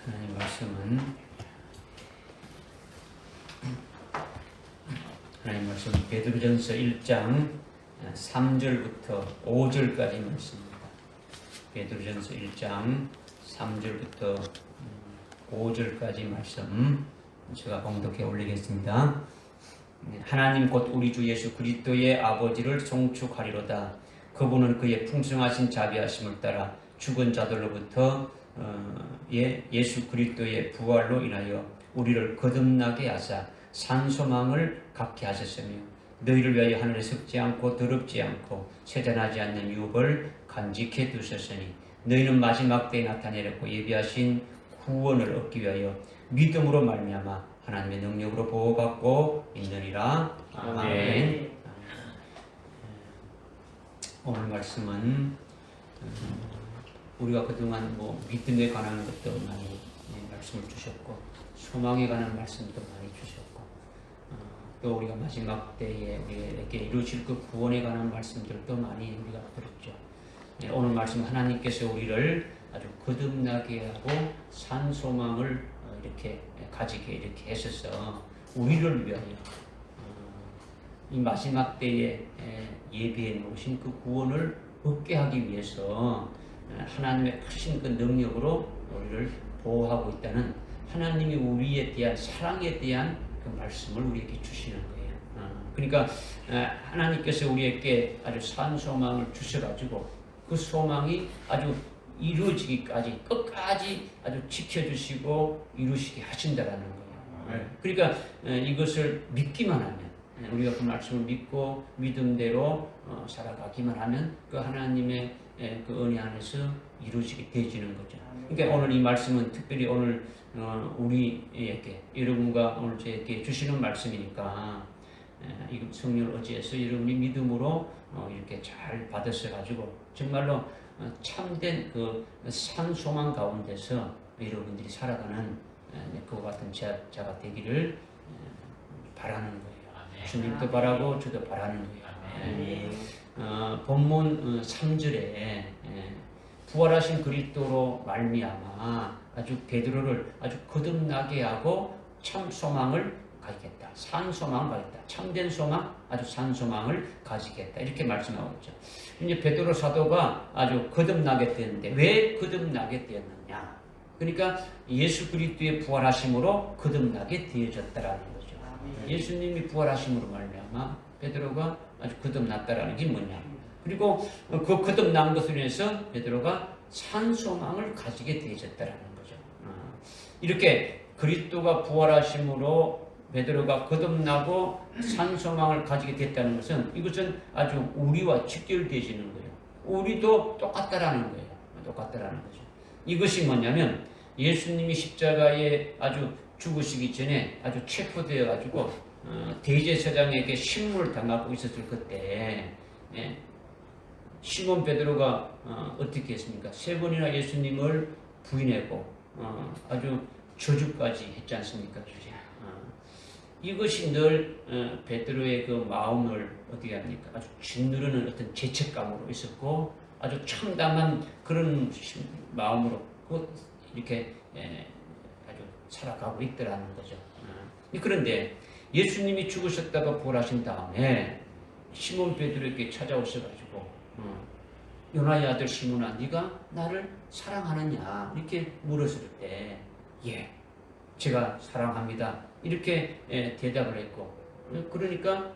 하나님 말씀은 베드로전서 1장 3절부터 5절까지 말씀입니다. 베드로전서 1장 3절부터 5절까지 말씀 제가 봉독해 올리겠습니다. 하나님 곧 우리 주 예수 그리스도의 아버지를 송축하리로다. 그분은 그의 풍성하신 자비하심을 따라 죽은 자들로부터 예수 그리스도의 부활로 인하여 우리를 거듭나게 하사 산 소망을 갖게 하셨으며 너희를 위하여 하늘에 섞지 않고 더럽지 않고 세잔하지 않는 유업을 간직해 두셨으니 너희는 마지막 때에 나타내려고 예비하신 구원을 얻기 위하여 믿음으로 말미암아 하나님의 능력으로 보호받고 있느니라. 아멘. 오늘 말씀은 우리가 그동안 믿음에 관한 것도 많이 말씀을 주셨고 소망에 관한 말씀도 많이 주셨고 또 우리가 마지막 때에 우리에게 이루어질 그 구원에 관한 말씀들도 많이 우리가 들었죠. 오늘 말씀 하나님께서 우리를 아주 거듭나게 하고 산 소망을 이렇게 가지게 이렇게 하셔서 우리를 위하여 이 마지막 때에 예비해 놓으신 그 구원을 얻게 하기 위해서 하나님의 크신 그 능력으로 우리를 보호하고 있다는 하나님이 우리에 대한 사랑에 대한 그 말씀을 우리에게 주시는 거예요. 그러니까 하나님께서 우리에게 아주 산 소망을 주셔가지고 그 소망이 아주 이루어지기까지 끝까지 아주 지켜주시고 이루시게 하신다라는 거예요. 그러니까 이것을 믿기만 하면 우리가 그 말씀을 믿고 믿음대로 살아가기만 하면 그 하나님의 그 은혜 안에서 이루어지게 되어지는 거죠. 그러니까 오늘 이 말씀은 특별히 오늘 우리에게 여러분과 오늘 저에게 주시는 말씀이니까 이 성령을 의지해서 여러분이 믿음으로 이렇게 잘 받으셔 가지고 정말로 참된 그 산 소망 가운데서 여러분들이 살아가는 그와 같은 자가 되기를 바라는 거예요. 주님도 바라고 저도 바라는 거예요. 본문 3절에 부활하신 그리스도로 말미암아 아주 베드로를 아주 거듭나게 하고 참 소망을 가지겠다. 산 소망을 가지겠다. 참된 소망, 아주 산 소망을 가지겠다. 이렇게 말씀하고 있죠. 이제 베드로 사도가 아주 거듭나게 되었는데 왜 거듭나게 되었느냐? 그러니까 예수 그리스도의 부활하심으로 거듭나게 되어졌다라는 거죠. 예수님이 부활하심으로 말미암아 베드로가 아주 거듭났다라는 게 뭐냐? 그리고 그 거듭난 것으로 인해서 베드로가 산 소망을 가지게 되어졌다라는 거죠. 이렇게 그리스도가 부활하심으로 베드로가 거듭나고 산 소망을 가지게 됐다는 것은 이것은 아주 우리와 직결되어지는 거예요. 우리도 똑같다라는 거예요. 똑같다라는 거죠. 이것이 뭐냐면 예수님이 십자가에 아주 죽으시기 전에 아주 체포되어 가지고 대제사장에게 신문을 당하고 있었을 그때 시몬 베드로가 어떻게 했습니까? 3번이나 예수님을 부인하고 아주 저주까지 했지 않습니까? 이것이 늘 베드로의 그 마음을 어떻게 합니까? 아주 짓누르는 어떤 죄책감으로 있었고 아주 참담한 그런 마음으로 이렇게 아주 살아가고 있더라는 거죠. 그런데 예수님이 죽으셨다가 부활하신 다음에 시몬 베드로에게 찾아오셔가지고 요나의 아들 시몬아 네가 나를 사랑하느냐 이렇게 물었을 때 예, 제가 사랑합니다. 이렇게 대답을 했고 그러니까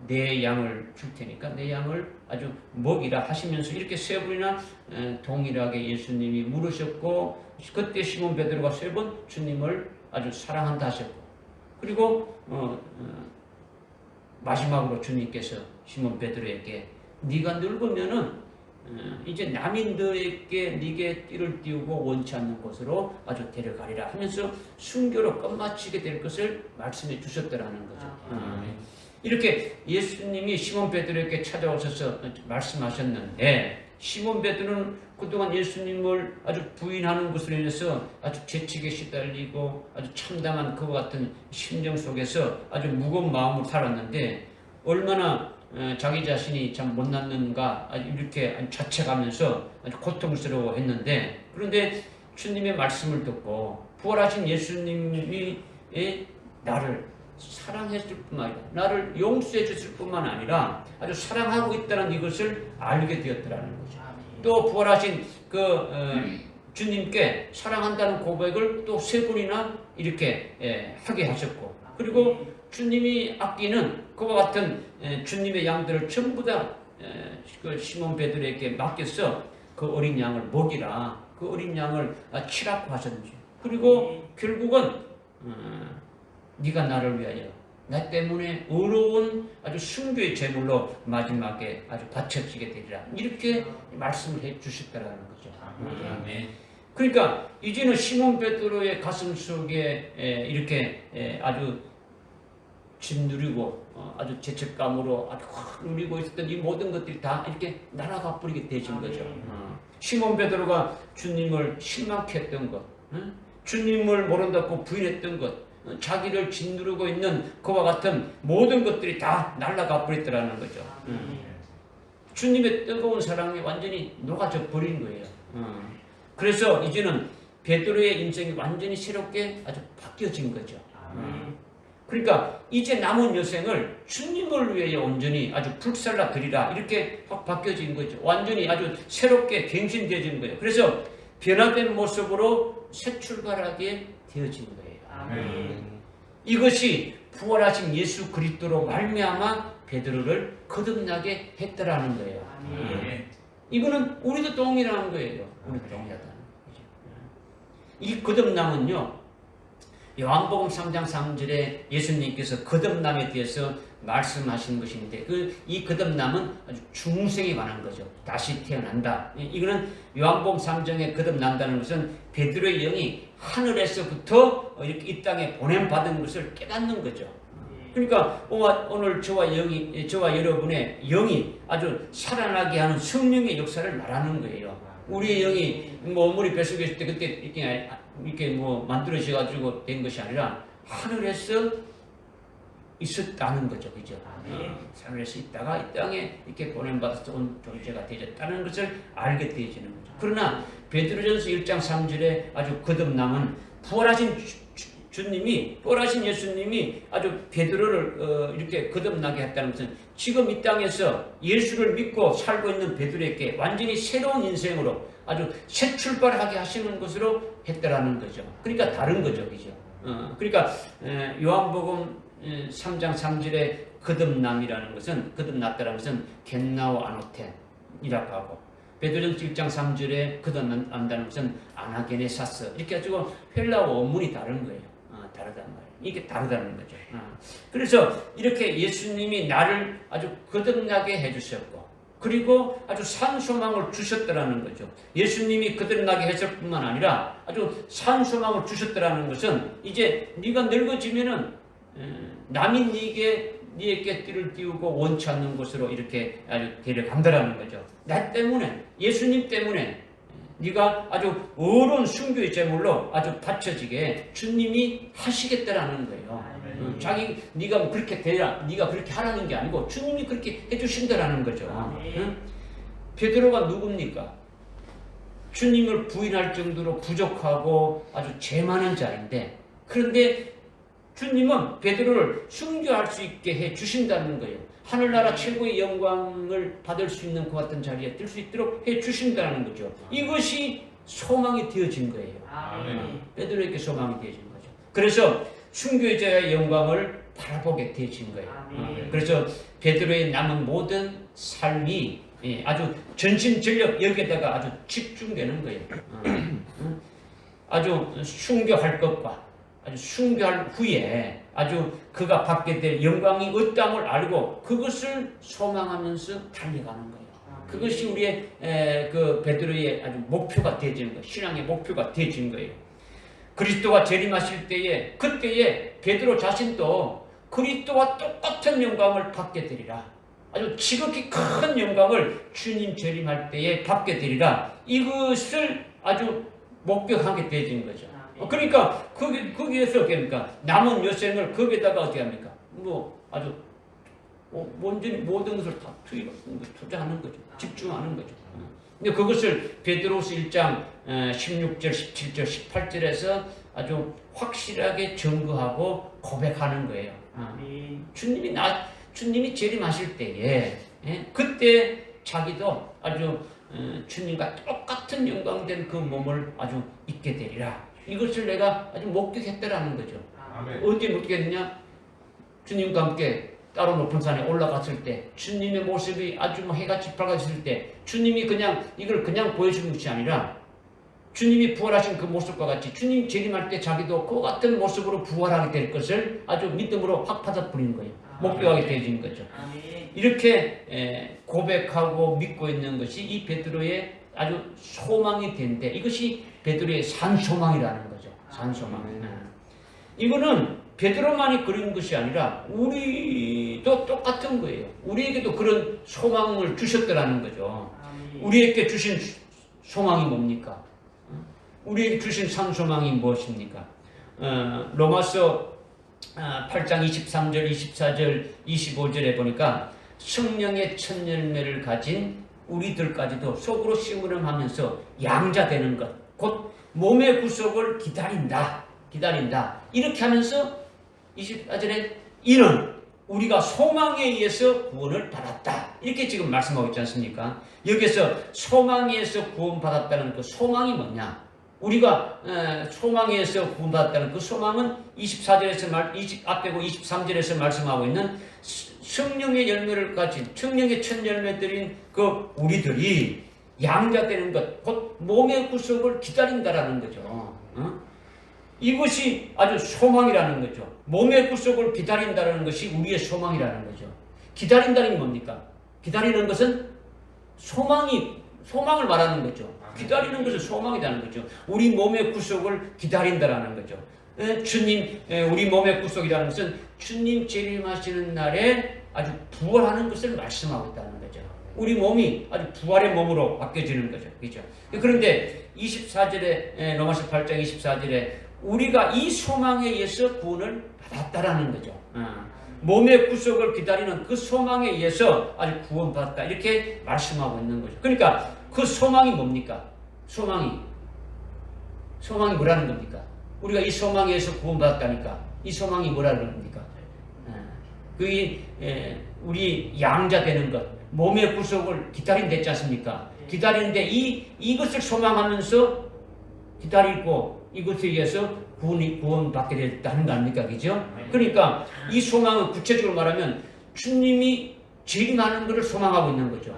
내 양을 줄 테니까 내 양을 아주 먹이라 하시면서 이렇게 3번이나 동일하게 예수님이 물으셨고 그때 시몬 베드로가 3번 주님을 아주 사랑한다 하셨고 그리고 마지막으로 주님께서 시몬 베드로에게 네가 늙으면은 이제 남인들에게 네게 띠를 띄우고 원치 않는 곳으로 아주 데려가리라 하면서 순교로 끝마치게 될 것을 말씀해 주셨더라는 거죠. 이렇게 예수님이 시몬 베드로에게 찾아오셔서 말씀하셨는데 시몬 베드로는 그동안 예수님을 아주 부인하는 것으로 인해서 아주 죄책에 시달리고 아주 참담한 그와 같은 심정 속에서 아주 무거운 마음으로 살았는데 얼마나 자기 자신이 참 못났는가 이렇게 자책하면서 아주 고통스러워했는데 그런데 주님의 말씀을 듣고 부활하신 예수님이 나를 사랑했을 뿐만 아니라 나를 용서해 줬을 뿐만 아니라 아주 사랑하고 있다는 이것을 알게 되었더라는 거죠. 또 부활하신 주님께 사랑한다는 고백을 또 3번이나 이렇게 하게 하셨고, 그리고 주님이 아끼는 그와 같은 주님의 양들을 전부 다 시몬 베드로에게 맡겨서 그 어린 양을 먹이라, 그 어린 양을 치라고 하셨는지, 그리고 결국은 네가 나를 위하여 나 때문에 의로운 아주 순교의 제물로 마지막에 아주 바쳐지게 되리라, 이렇게 말씀을 해 주셨다라는 거죠. 그러니까 이제는 시몬 베드로의 가슴 속에 이렇게 아주 짓누리고 아주 죄책감으로 아주 확 누리고 있었던 이 모든 것들이 다 이렇게 날아가 버리게 되신 거죠. 시몬 베드로가 주님을 실망케 했던 것, 주님을 모른다고 부인했던 것, 자기를 짓누르고 있는 그와 같은 모든 것들이 다 날아가 버렸더라는 거죠. 주님의 뜨거운 사랑이 완전히 녹아져 버린 거예요. 그래서 이제는 베드로의 인생이 완전히 새롭게 아주 바뀌어진 거죠. 그러니까 이제 남은 여생을 주님을 위해 온전히 아주 불살라 드리라, 이렇게 확 바뀌어진 거죠. 완전히 아주 새롭게 갱신되어진 거예요. 그래서 변화된 모습으로 새 출발하게 되어진 거예요. 이것이 부활하신 예수 그리스도로 말미암아 베드로를 거듭나게 했더라는 거예요. 이거는 우리도 동일한 거예요. 우리도 동일하다는 거죠. 이 거듭남은요, 요한복음 3장 3절에 예수님께서 거듭남에 대해서 말씀하신 것인데, 이 거듭남은 아주 중생에 관한 거죠. 다시 태어난다. 이거는 요한복음 3장에 거듭난다는 것은 베드로의 영이 하늘에서부터 이렇게 이 땅에 보냄받은 것을 깨닫는 거죠. 그러니까 오늘 저와 여러분의 영이 아주 살아나게 하는 성령의 역사를 말하는 거예요. 우리의 영이 어머니 뱃속에 있을 때 그때 이렇게 만들어져가지고 된 것이 아니라 하늘에서 있었다는 거죠. 그죠? 하늘에서 있다가 이 땅에 이렇게 보냄받아서 온 존재가 되었다는 것을 알게 되어지는 거죠. 그러나 베드로전서 1장 3절에 아주 거듭남은 부활하신 예수님이 아주 베드로를 이렇게 거듭나게 했다는 것은 지금 이 땅에서 예수를 믿고 살고 있는 베드로에게 완전히 새로운 인생으로 아주 새 출발하게 하시는 것으로 했다라는 거죠. 그러니까 다른 거죠. 그죠? 그러니까 요한복음 3장 3절에 거듭남이라는 것은, 거듭났다는 것은 겟나오 아노텐이라고 하고, 베드로전서 1장 3절에 거듭난다는 것은 아나게네사스, 이렇게 가지고 헬라어 원문이 다른 거예요. 다르단 말이에요. 이게 다르다는 거죠. 그래서 이렇게 예수님이 나를 아주 거듭나게 해주셨고, 그리고 아주 산 소망을 주셨더라는 거죠. 예수님이 거듭나게 했을 뿐만 아니라 아주 산 소망을 주셨더라는 것은, 이제 네가 늙어지면은 남이 네에게 띠를 띄우고 원치 않는 곳으로 이렇게 아주 데려간다라는 거죠. 나 때문에, 예수님 때문에 네가 아주 어려운 순교의 제물로 아주 바쳐지게 주님이 하시겠다라는 거예요. 네가 그렇게 되라, 네가 그렇게 하라는 게 아니고 주님이 그렇게 해주신다라는 거죠. 베드로가 누굽니까? 주님을 부인할 정도로 부족하고 아주 죄 많은 자인데, 그런데 주님은 베드로를 순교할 수 있게 해 주신다는 거예요. 하늘나라 최고의 영광을 받을 수 있는 그 같은 자리에 들 수 있도록 해 주신다는 거죠. 이것이 소망이 되어진 거예요. 베드로에게 소망이 되어진 거죠. 그래서 순교의 자의 영광을 바라보게 되어진 거예요. 그래서 베드로의 남은 모든 삶이 아주 전심전력 여기에다가 아주 집중되는 거예요. 아주 순교할 것과 아주 순교할 후에 아주 그가 받게 될 영광이 어떠함을 알고 그것을 소망하면서 달려가는 거예요. 그것이 우리의 그 베드로의 아주 목표가 되어지는 거예요. 신앙의 목표가 되어진 거예요. 그리스도가 재림하실 때에, 그때에 베드로 자신도 그리스도와 똑같은 영광을 받게 되리라. 아주 지극히 큰 영광을 주님 재림할 때에 받게 되리라. 이것을 아주 목표하게 되어진 거죠. 그러니까 거기에서 그러니까 남은 여생을 거기에다가 어떻게 합니까? 아주 완전히 모든 것을 다 투자하는 거죠. 집중하는 거죠. 근데 그것을 베드로후서 1장 16절, 17절, 18절에서 아주 확실하게 증거하고 고백하는 거예요. 주님이 재림하실 때에 그때 자기도 아주 주님과 똑같은 영광된 그 몸을 아주 입게 되리라. 이것을 내가 아주 목격했다라는 거죠. 아멘. 언제 목격했느냐? 주님과 함께 따로 높은 산에 올라갔을 때, 주님의 모습이 아주 해가 짓밟았을 때, 주님이 이걸 그냥 보여주는 것이 아니라 주님이 부활하신 그 모습과 같이 주님 재림할 때 자기도 그 같은 모습으로 부활하게 될 것을 아주 믿음으로 확 받아버리는 거예요. 목격하게 되어진 거죠. 이렇게 고백하고 믿고 있는 것이 이 베드로의 아주 소망이 된데, 이것이 베드로의 산소망이라는 거죠. 산소망. 이거는 베드로만이 그린 것이 아니라 우리도 똑같은 거예요. 우리에게도 그런 소망을 주셨더라는 거죠. 우리에게 주신 소망이 뭡니까? 우리에게 주신 산소망이 무엇입니까? 로마서 8장 23절, 24절, 25절에 보니까 성령의 첫 열매를 가진 우리들까지도 속으로 심부름하면서 양자되는 것, 곧 몸의 구속을 기다린다. 이렇게 하면서 24절에 이는 우리가 소망에 의해서 구원을 받았다. 이렇게 지금 말씀하고 있지 않습니까? 여기서 소망에 의해서 구원받았다는 그 소망이 뭐냐? 우리가 소망에 의해서 구원받았다는 그 소망은 24절에서 앞에고 23절에서 말씀하고 있는 성령의 열매를 가진 성령의 첫 열매들인 그 우리들이 양자되는 것, 곧 몸의 구속을 기다린다라는 거죠. 이것이 아주 소망이라는 거죠. 몸의 구속을 기다린다는 것이 우리의 소망이라는 거죠. 기다린다는 게 뭡니까? 기다리는 것은 소망을 말하는 거죠. 기다리는 것은 소망이라는 거죠. 우리 몸의 구속을 기다린다라는 거죠. 우리 몸의 구속이라는 것은 주님 재림하시는 날에 아주 부활하는 것을 말씀하고 있다는 거죠. 우리 몸이 아주 부활의 몸으로 바뀌어지는 거죠. 그렇죠? 그런데 24절에 로마서 8장 24절에 우리가 이 소망에 의해서 구원을 받았다라는 거죠. 몸의 구속을 기다리는 그 소망에 의해서 아주 구원받았다. 이렇게 말씀하고 있는 거죠. 그러니까 그 소망이 뭡니까? 소망이 뭐라는 겁니까? 우리가 이 소망에 의해서 구원받았다니까. 이 소망이 뭐라는 겁니까? 우리 양자되는 것, 몸의 구속을 기다린댔지 않습니까? 기다리는데 이것을 소망하면서 기다리고 이것에 의해서 구원받게 됐다는 거 아닙니까? 그죠? 그러니까 이 소망은 구체적으로 말하면 주님이 재림하는 것을 소망하고 있는 거죠.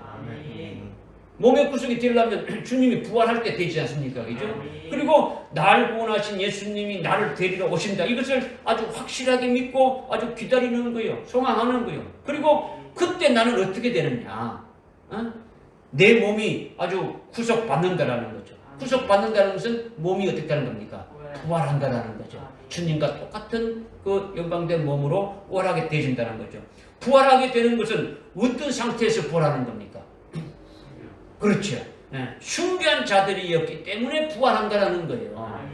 몸의 구속이 되려면 주님이 부활할 때 되지 않습니까? 그죠? 그리고 날 구원하신 예수님이 나를 데리러 오신다. 이것을 아주 확실하게 믿고 아주 기다리는 거예요. 소망하는 거예요. 그리고 그때 나는 어떻게 되느냐? 내 몸이 아주 구속받는다라는 거죠. 구속받는다는 것은 몸이 어떻게 되는 겁니까? 부활한다라는 거죠. 주님과 똑같은 그 영광된 몸으로 부활하게 되어진다는 거죠. 부활하게 되는 것은 어떤 상태에서 부활하는 겁니까? 그렇죠. 숭배한 자들이었기 때문에 부활한다라는 거예요.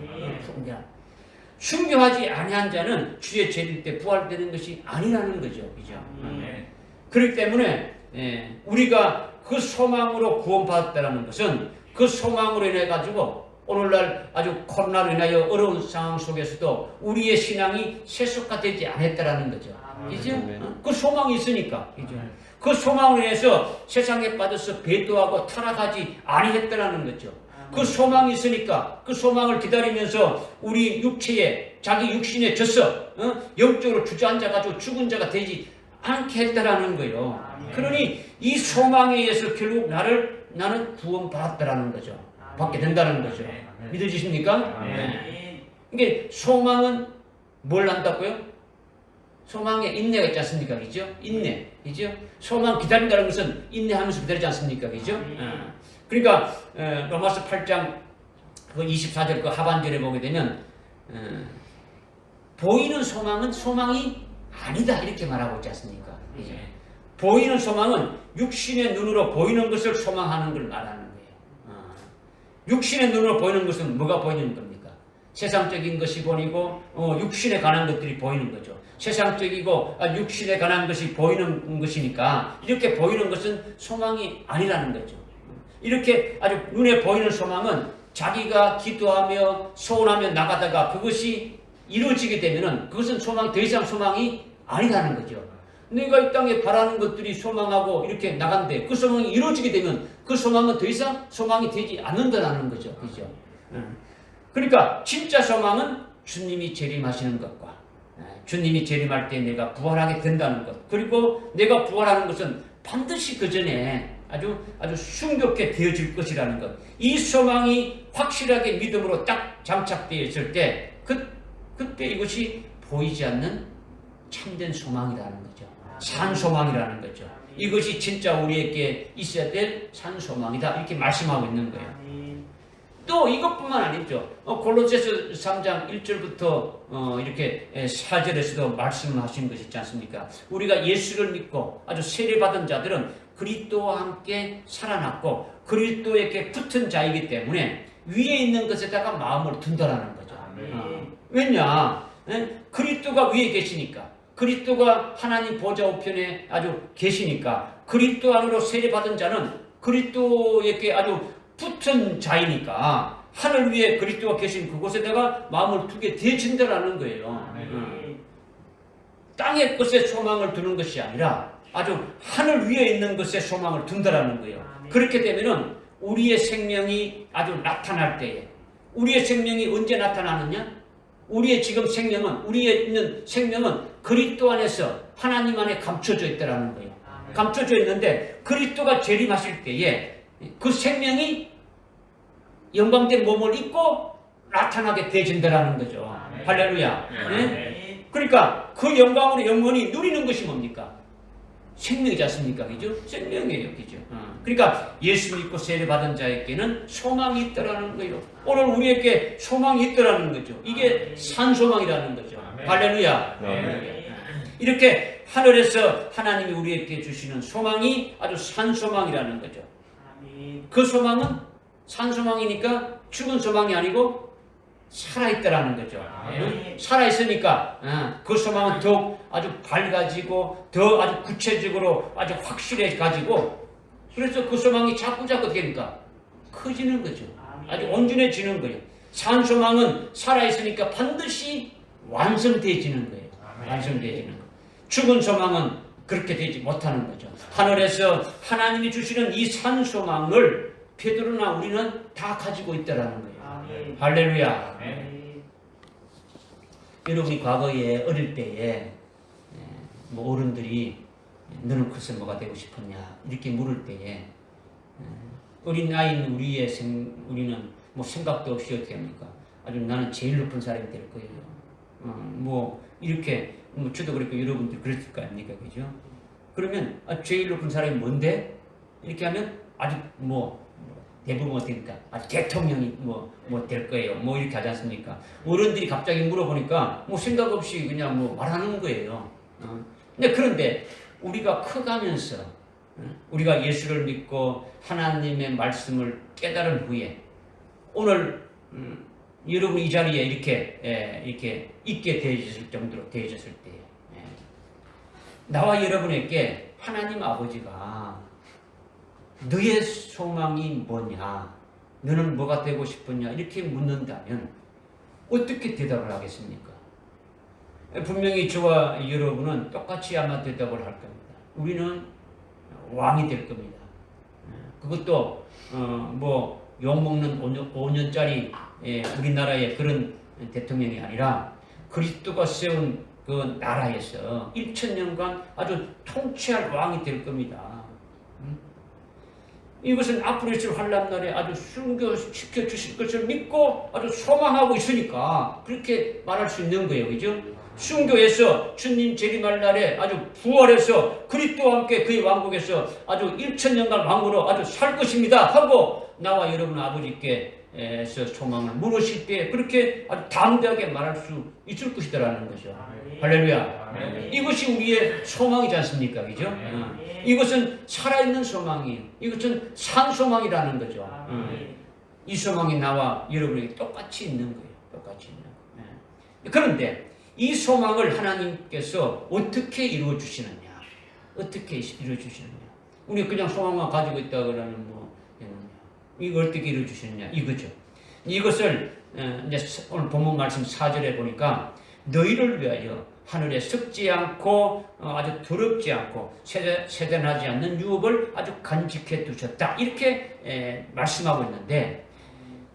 숭배하지 아니한 자는 주의 재림 때 부활되는 것이 아니라는 거죠. 그죠? 그렇기 때문에 우리가 그 소망으로 구원받았다는 것은 그 소망으로 인해 가지고 오늘날 아주 코로나로 인하여 어려운 상황 속에서도 우리의 신앙이 세속화되지 않았다라는 거죠. 그죠? 그 소망이 있으니까. 그죠? 그 소망으로 인해서 세상에 빠져서 배도하고 타락하지 아니했다라는 거죠. 그 소망이 있으니까 그 소망을 기다리면서 우리 육체에 자기 육신에 져서 영적으로 주저앉아가지고 죽은 자가 되지 않게 했다라는 거예요. 그러니 이 소망에 의해서 결국 나는 구원받았다라는 거죠. 받게 된다는 거죠. 믿어지십니까? 이게 소망은 뭘 한다고요? 소망에 인내가 있지 않습니까? 그죠? 인내. 그죠? 소망 기다린다는 것은 인내하면서 기다리지 않습니까? 그죠? 그러니까 로마서 8장 그 24절 그 하반절에 보게 되면 보이는 소망은 소망이 아니다 이렇게 말하고 있지 않습니까? 그죠? 보이는 소망은 육신의 눈으로 보이는 것을 소망하는 걸 말하는 거예요. 육신의 눈으로 보이는 것은 뭐가 보이는 겁니까? 세상적인 것이 보이고 육신에 관한 것들이 보이는 거죠. 세상적이고 육신에 관한 것이 보이는 것이니까 이렇게 보이는 것은 소망이 아니라는 거죠. 이렇게 아주 눈에 보이는 소망은 자기가 기도하며 소원하며 나가다가 그것이 이루어지게 되면은 그것은 더 이상 소망이 아니라는 거죠. 내가 이 땅에 바라는 것들이 소망하고 이렇게 나간데 그 소망이 이루어지게 되면 그 소망은 더 이상 소망이 되지 않는다는 거죠. 그죠? 그러니까 진짜 소망은 주님이 재림하시는 것과 주님이 재림할 때 내가 부활하게 된다는 것, 그리고 내가 부활하는 것은 반드시 그 전에 아주 순결케 되어질 것이라는 것, 이 소망이 확실하게 믿음으로 딱 장착되어 있을 때 그때 이것이 보이지 않는 참된 소망이라는 거죠. 산소망이라는 거죠. 이것이 진짜 우리에게 있어야 될 산소망이다, 이렇게 말씀하고 있는 거예요. 또 이것뿐만 아니죠. 골로새서 3장 1절부터 이렇게 4절에서도 말씀하신 것이 있지 않습니까? 우리가 예수를 믿고 아주 세례받은 자들은 그리스도와 함께 살아났고 그리스도에게 붙은 자이기 때문에 위에 있는 것에다가 마음을 둔다라는 거죠. 왜냐? 그리스도가 위에 계시니까, 그리스도가 하나님 보좌 우편에 아주 계시니까, 그리스도 안으로 세례받은 자는 그리스도에게 아주 붙은 자이니까 하늘 위에 그리스도가 계신 그곳에다가 마음을 두게 되어진다라는 거예요. 땅의 것에 소망을 두는 것이 아니라 아주 하늘 위에 있는 것에 소망을 둔다라는 거예요. 그렇게 되면은 우리의 생명이 아주 나타날 때에, 우리의 생명이 언제 나타나느냐? 우리의 지금 생명은, 우리의 있는 생명은 그리스도 안에서 하나님 안에 감춰져 있다라는 거예요. 감춰져 있는데 그리스도가 재림하실 때에 그 생명이 영광된 몸을 입고 나타나게 되어진다라는 거죠. 할렐루야. 네? 그러니까 그 영광으로 영원히 누리는 것이 뭡니까? 생명이지 않습니까? 그죠? 생명이에요. 그죠? 그러니까 예수 믿고 세례받은 자에게는 소망이 있다라는 거예요. 오늘 우리에게 소망이 있다라는 거죠. 이게 산소망이라는 거죠. 할렐루야. 이렇게 하늘에서 하나님이 우리에게 주시는 소망이 아주 산소망이라는 거죠. 그 소망은 산소망이니까 죽은 소망이 아니고 살아있다라는 거죠. 살아있으니까 그 소망은 더욱 아주 밝아지고 더 아주 구체적으로 아주 확실해가지고, 그래서 그 소망이 자꾸 어떻게 됩니까? 커지는 거죠. 아주 온전해지는 거예요. 산소망은 살아있으니까 반드시 완성되어지는 거예요. 완성되어지는 거. 죽은 소망은 그렇게 되지 못하는 거죠. 하늘에서 하나님이 주시는 이 산소망을 베드로나 우리는 다 가지고 있다라는 거예요. 할렐루야. 여러분이 과거에 어릴 때에 뭐 어른들이 너는 커서 뭐가 되고 싶었냐 이렇게 물을 때에 어린 나이인 우리는 뭐 생각도 없이 어떻게 합니까? 아주 나는 제일 높은 사람이 될 거예요. 뭐 이렇게 저도 그렇고 여러분들 그랬을 거 아닙니까? 그죠? 그러면 제일 높은 사람이 뭔데? 이렇게 하면 아주 대부분 어떻습니까? 대통령이 될 거예요. 이렇게 하지 않습니까? 어른들이 갑자기 물어보니까 생각 없이 그냥 말하는 거예요. 그런데 우리가 커가면서 우리가 예수를 믿고 하나님의 말씀을 깨달은 후에 오늘 여러분 이 자리에 이렇게 있게 되어졌을 정도로 되어졌을 때 나와 여러분에게 하나님 아버지가 너의 소망이 뭐냐? 너는 뭐가 되고 싶었냐? 이렇게 묻는다면 어떻게 대답을 하겠습니까? 분명히 저와 여러분은 똑같이 아마 대답을 할 겁니다. 우리는 왕이 될 겁니다. 그것도 욕먹는 5년짜리 우리나라의 그런 대통령이 아니라 그리스도가 세운 그 나라에서 1000년간 아주 통치할 왕이 될 겁니다. 이것은 앞으로 있을 환난날에 아주 순교시켜 주실 것을 믿고 아주 소망하고 있으니까 그렇게 말할 수 있는 거예요. 그죠? 순교해서 주님 재림할 날에 아주 부활해서 그리스도와 함께 그의 왕국에서 아주 1000년간 왕으로 아주 살 것입니다 하고 나와 여러분 아버지께서 소망을 물으실 때 그렇게 아주 담대하게 말할 수 있을 것이다라는 거죠. 할렐루야. 이것이 우리의 소망이지 않습니까? 그죠? 이것은 살아있는 소망이에요. 이것은 산소망이라는 거죠. 이 소망이 나와 여러분에게 똑같이 있는 거예요. 똑같이 있는 거예요. 그런데 이 소망을 하나님께서 어떻게 이루어주시느냐? 어떻게 이루어주시느냐? 우리 그냥 소망만 가지고 있다 그러면 이거 어떻게 이루어주시느냐 이거죠. 이것을 이제 오늘 본문 말씀 4절에 보니까 너희를 위하여 하늘에 썩지 않고 아주 더럽지 않고 세단하지 않는 유업을 아주 간직해 두셨다. 이렇게 말씀하고 있는데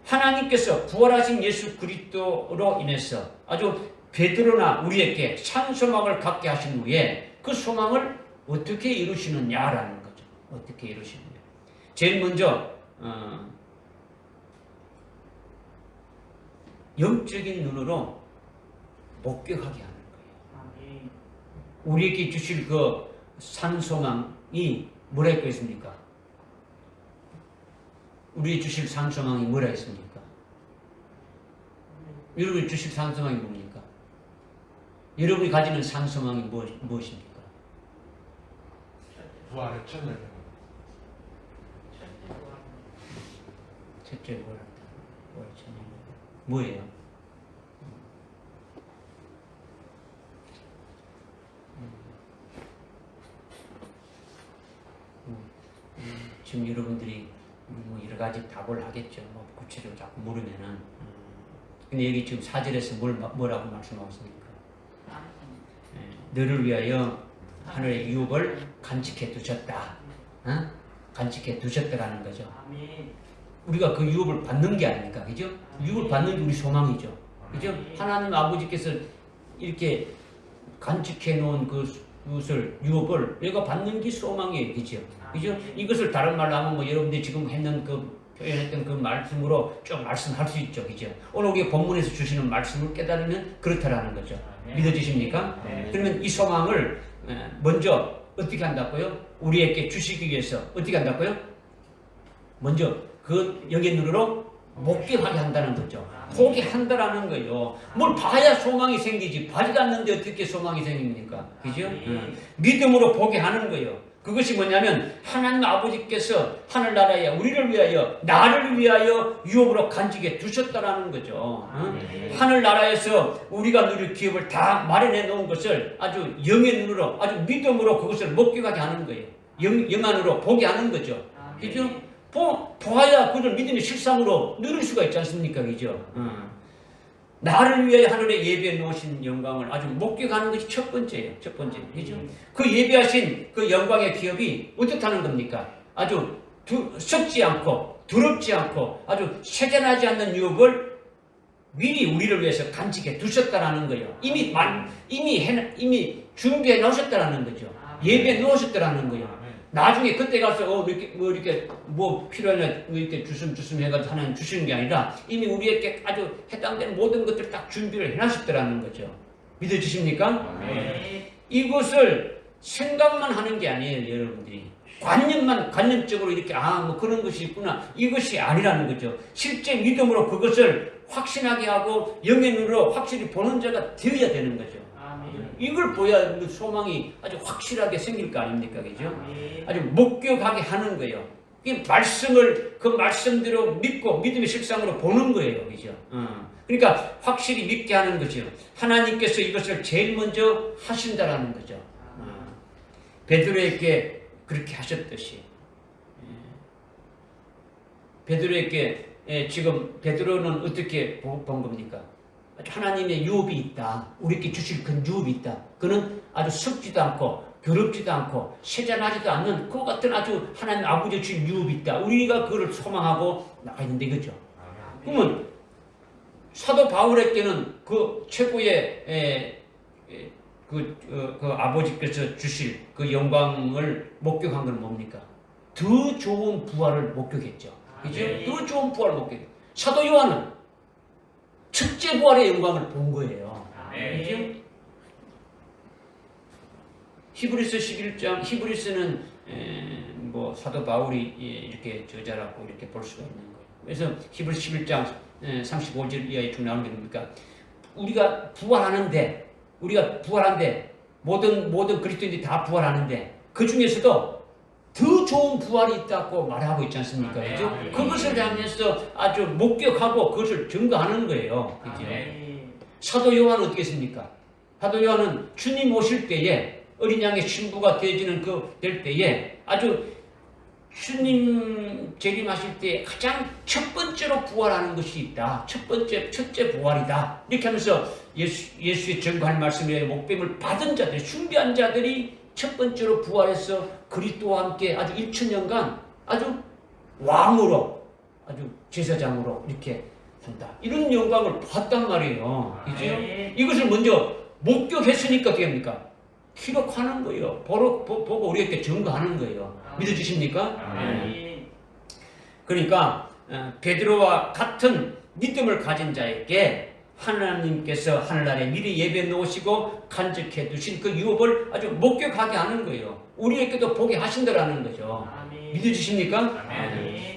하나님께서 부활하신 예수 그리스도로 인해서 아주 베드로나 우리에게 산 소망을 갖게 하신 후에 그 소망을 어떻게 이루시느냐라는 거죠. 어떻게 이루시느냐. 제일 먼저 영적인 눈으로 목격하게 하는 거예요. 우리에게 주실 그 산 소망이 뭐라 했겠습니까? 우리에게 주실 산 소망이 뭐라 했습니까? 여러분이 주실 산 소망이 뭡니까? 여러분이 가지는 산 소망이 무엇입니까? 부활의 천년. 첫째 부활했다. 뭐예요? 지금 여러분들이 뭐 여러 가지 답을 하겠죠. 뭐 구체적으로 자꾸 모르면은. 근데 여기 지금 4절에서 뭐라고 말씀하고 있습니까? 너를 위하여 하늘의 유업을 간직해 두셨다. 간직해 두셨다라는 거죠. 우리가 그 유업을 받는 게 아닙니까? 그죠? 유업을 받는 게 우리 소망이죠. 그죠? 하나님 아버지께서 이렇게 간직해 놓은 그것을, 유업을 내가 받는 게 소망이에요. 그죠? 그죠? 이것을 다른 말로 하면 뭐 여러분들이 지금 했는 표현했던 그 말씀으로 좀 말씀할 수 있죠. 그죠? 오늘 우리 본문에서 주시는 말씀을 깨달으면 그렇다라는 거죠. 믿어지십니까? 그러면 이 소망을 먼저 어떻게 한다고요? 우리에게 주시기 위해서 어떻게 한다고요? 먼저 그 영의 눈으로 목격하게 한다는 거죠. 보게 한다라는 거예요. 뭘 봐야 소망이 생기지. 봐지도 않는데 어떻게 소망이 생깁니까? 그죠? 믿음으로 보게 하는 거예요. 그것이 뭐냐면 하나님 아버지께서 하늘나라에 우리를 위하여, 나를 위하여 유업으로 간직해 두셨다라는 거죠. 하늘나라에서 우리가 누릴 기업을 다 마련해 놓은 것을 아주 영의 눈으로, 아주 믿음으로 그것을 목격하게 하는 거예요. 영 안으로 보게 하는 거죠. 그죠? 보아야 그걸 믿음의 실상으로 누릴 수가 있지 않습니까? 그죠? 나를 위하여 하늘에 예배해 놓으신 영광을 아주 목격하는 것이 첫 번째예요. 첫 번째. 그죠? 그 예배하신 그 영광의 기업이 어떻다는 겁니까? 아주 썩지 않고, 더럽지 않고, 아주 세잔하지 않는 유업을 미리 우리를 위해서 간직해 두셨다라는 거예요. 이미 준비해 놓으셨다라는 거죠. 예배해 놓으셨다라는 거예요. 나중에 그때 가서 이렇게 필요하냐 이렇게 주섬 해가지고 하나님 주시는 게 아니라 이미 우리에게 아주 해당되는 모든 것들 딱 준비를 해놨었더라는 거죠. 믿어지십니까? 이것을 생각만 하는 게 아니에요, 여러분들이. 관념적으로 이렇게 뭐 그런 것이 있구나 이것이 아니라는 거죠. 실제 믿음으로 그것을 확신하게 하고 영의 눈으로 확실히 보는 자가 되어야 되는 거죠. 이걸 보야 소망이 아주 확실하게 생길 거 아닙니까? 그죠? 아주 목격하게 하는 거예요. 이 말씀을 그 말씀대로 믿고 믿음의 실상으로 보는 거예요. 그죠? 그러니까 확실히 믿게 하는 거죠. 하나님께서 이것을 제일 먼저 하신다라는 거죠. 베드로에게 그렇게 하셨듯이. 베드로에게 지금 베드로는 어떻게 본 겁니까? 하나님의 유업이 있다. 우리에게 주실 큰 유업이 있다. 그는 아주 썩지도 않고 더럽지도 않고 세잔하지도 않는 그와 같은 아주 하나님 아버지의 주신 유업이 있다. 우리가 그걸 소망하고 나가 있는데 이거죠. 그러면 사도 바울에게는 그 최고의 그 아버지께서 주실 그 영광을 목격한 건 뭡니까? 더 좋은 부활을 목격했죠. 그죠? 더 좋은 부활을 목격했죠. 사도 요한은 첫째 부활의 영광을 본 거예요. 그죠? 히브리서 11장, 히브리서는 뭐 사도 바울이 이렇게 저자라고 이렇게 볼 수가 있는 거예요. 그래서 히브리서 11장 35절 이하에 쭉 나오는 게 뭡니까? 우리가 부활하는데 모든 그리스도인들이 다 부활하는데 그 중에서도 더 좋은 부활이 있다고 말하고 있지 않습니까? 그죠? 그것을 향해서 아주 목격하고 그것을 증거하는 거예요. 그죠? 사도 요한은 어떻게 했습니까? 사도 요한은 주님 오실 때에 어린 양의 신부가 되어지는 될 때에 아주 주님 재림하실 때 가장 첫 번째로 부활하는 것이 있다. 첫째 부활이다. 이렇게 하면서 예수의 증거할 말씀에 목뱀을 받은 자들, 숭배한 자들이 첫 번째로 부활해서 그리스도와 함께 아주 1000년간 아주 왕으로, 아주 제사장으로 이렇게 한다. 이런 영광을 봤단 말이에요. 그죠? 이것을 먼저 목격했으니까 어떻게 합니까? 기록하는 거예요. 보고 우리에게 증거하는 거예요. 믿어주십니까? 네. 그러니까 베드로와 같은 믿음을 가진 자에게 하나님께서 하늘나라에 미리 예배 놓으시고 간직해 두신 그 유업을 아주 목격하게 하는 거예요. 우리에게도 보게 하신다라는 거죠. 믿어주십니까?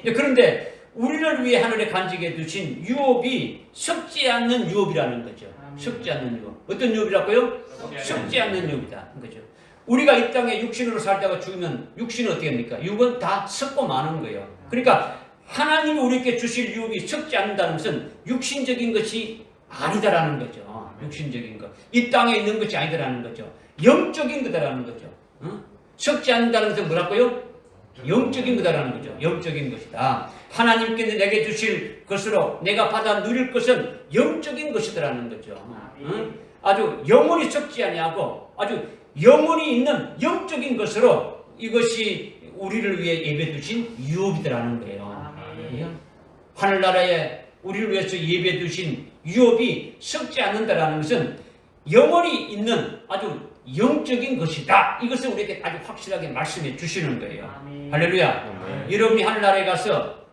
그런데 우리를 위해 하늘에 간직해 두신 유업이 썩지 않는 유업이라는 거죠. 썩지 않는 유업. 어떤 유업이라고요? 썩지 않는 유업이다. 거죠. 우리가 이 땅에 육신으로 살다가 죽으면 육신은 어떻게 합니까? 유업은 다 썩고 마는 거예요. 그러니까 하나님이 우리에게 주실 유업이 썩지 않는다는 것은 육신적인 것이 아니다라는 거죠. 육신적인 것. 이 땅에 있는 것이 아니다라는 거죠. 영적인 거다라는 거죠. 썩지 않는다는 것은 뭐라고요? 영적인 거다라는 거죠. 영적인 것이다. 하나님께서 내게 주실 것으로 내가 받아 누릴 것은 영적인 것이다라는 거죠. 아주 영원히 썩지 아니하고 아주 영원히 있는 영적인 것으로 이것이 우리를 위해 예배 두신 유업이다라는 거예요. 하늘나라에 우리를 위해서 예배 두신 유업이 썩지 않는다라는 것은 영원히 있는 아주 영적인 것이다. 이것을 우리에게 아주 확실하게 말씀해 주시는 거예요. 할렐루야. 여러분이 하늘나라에 가서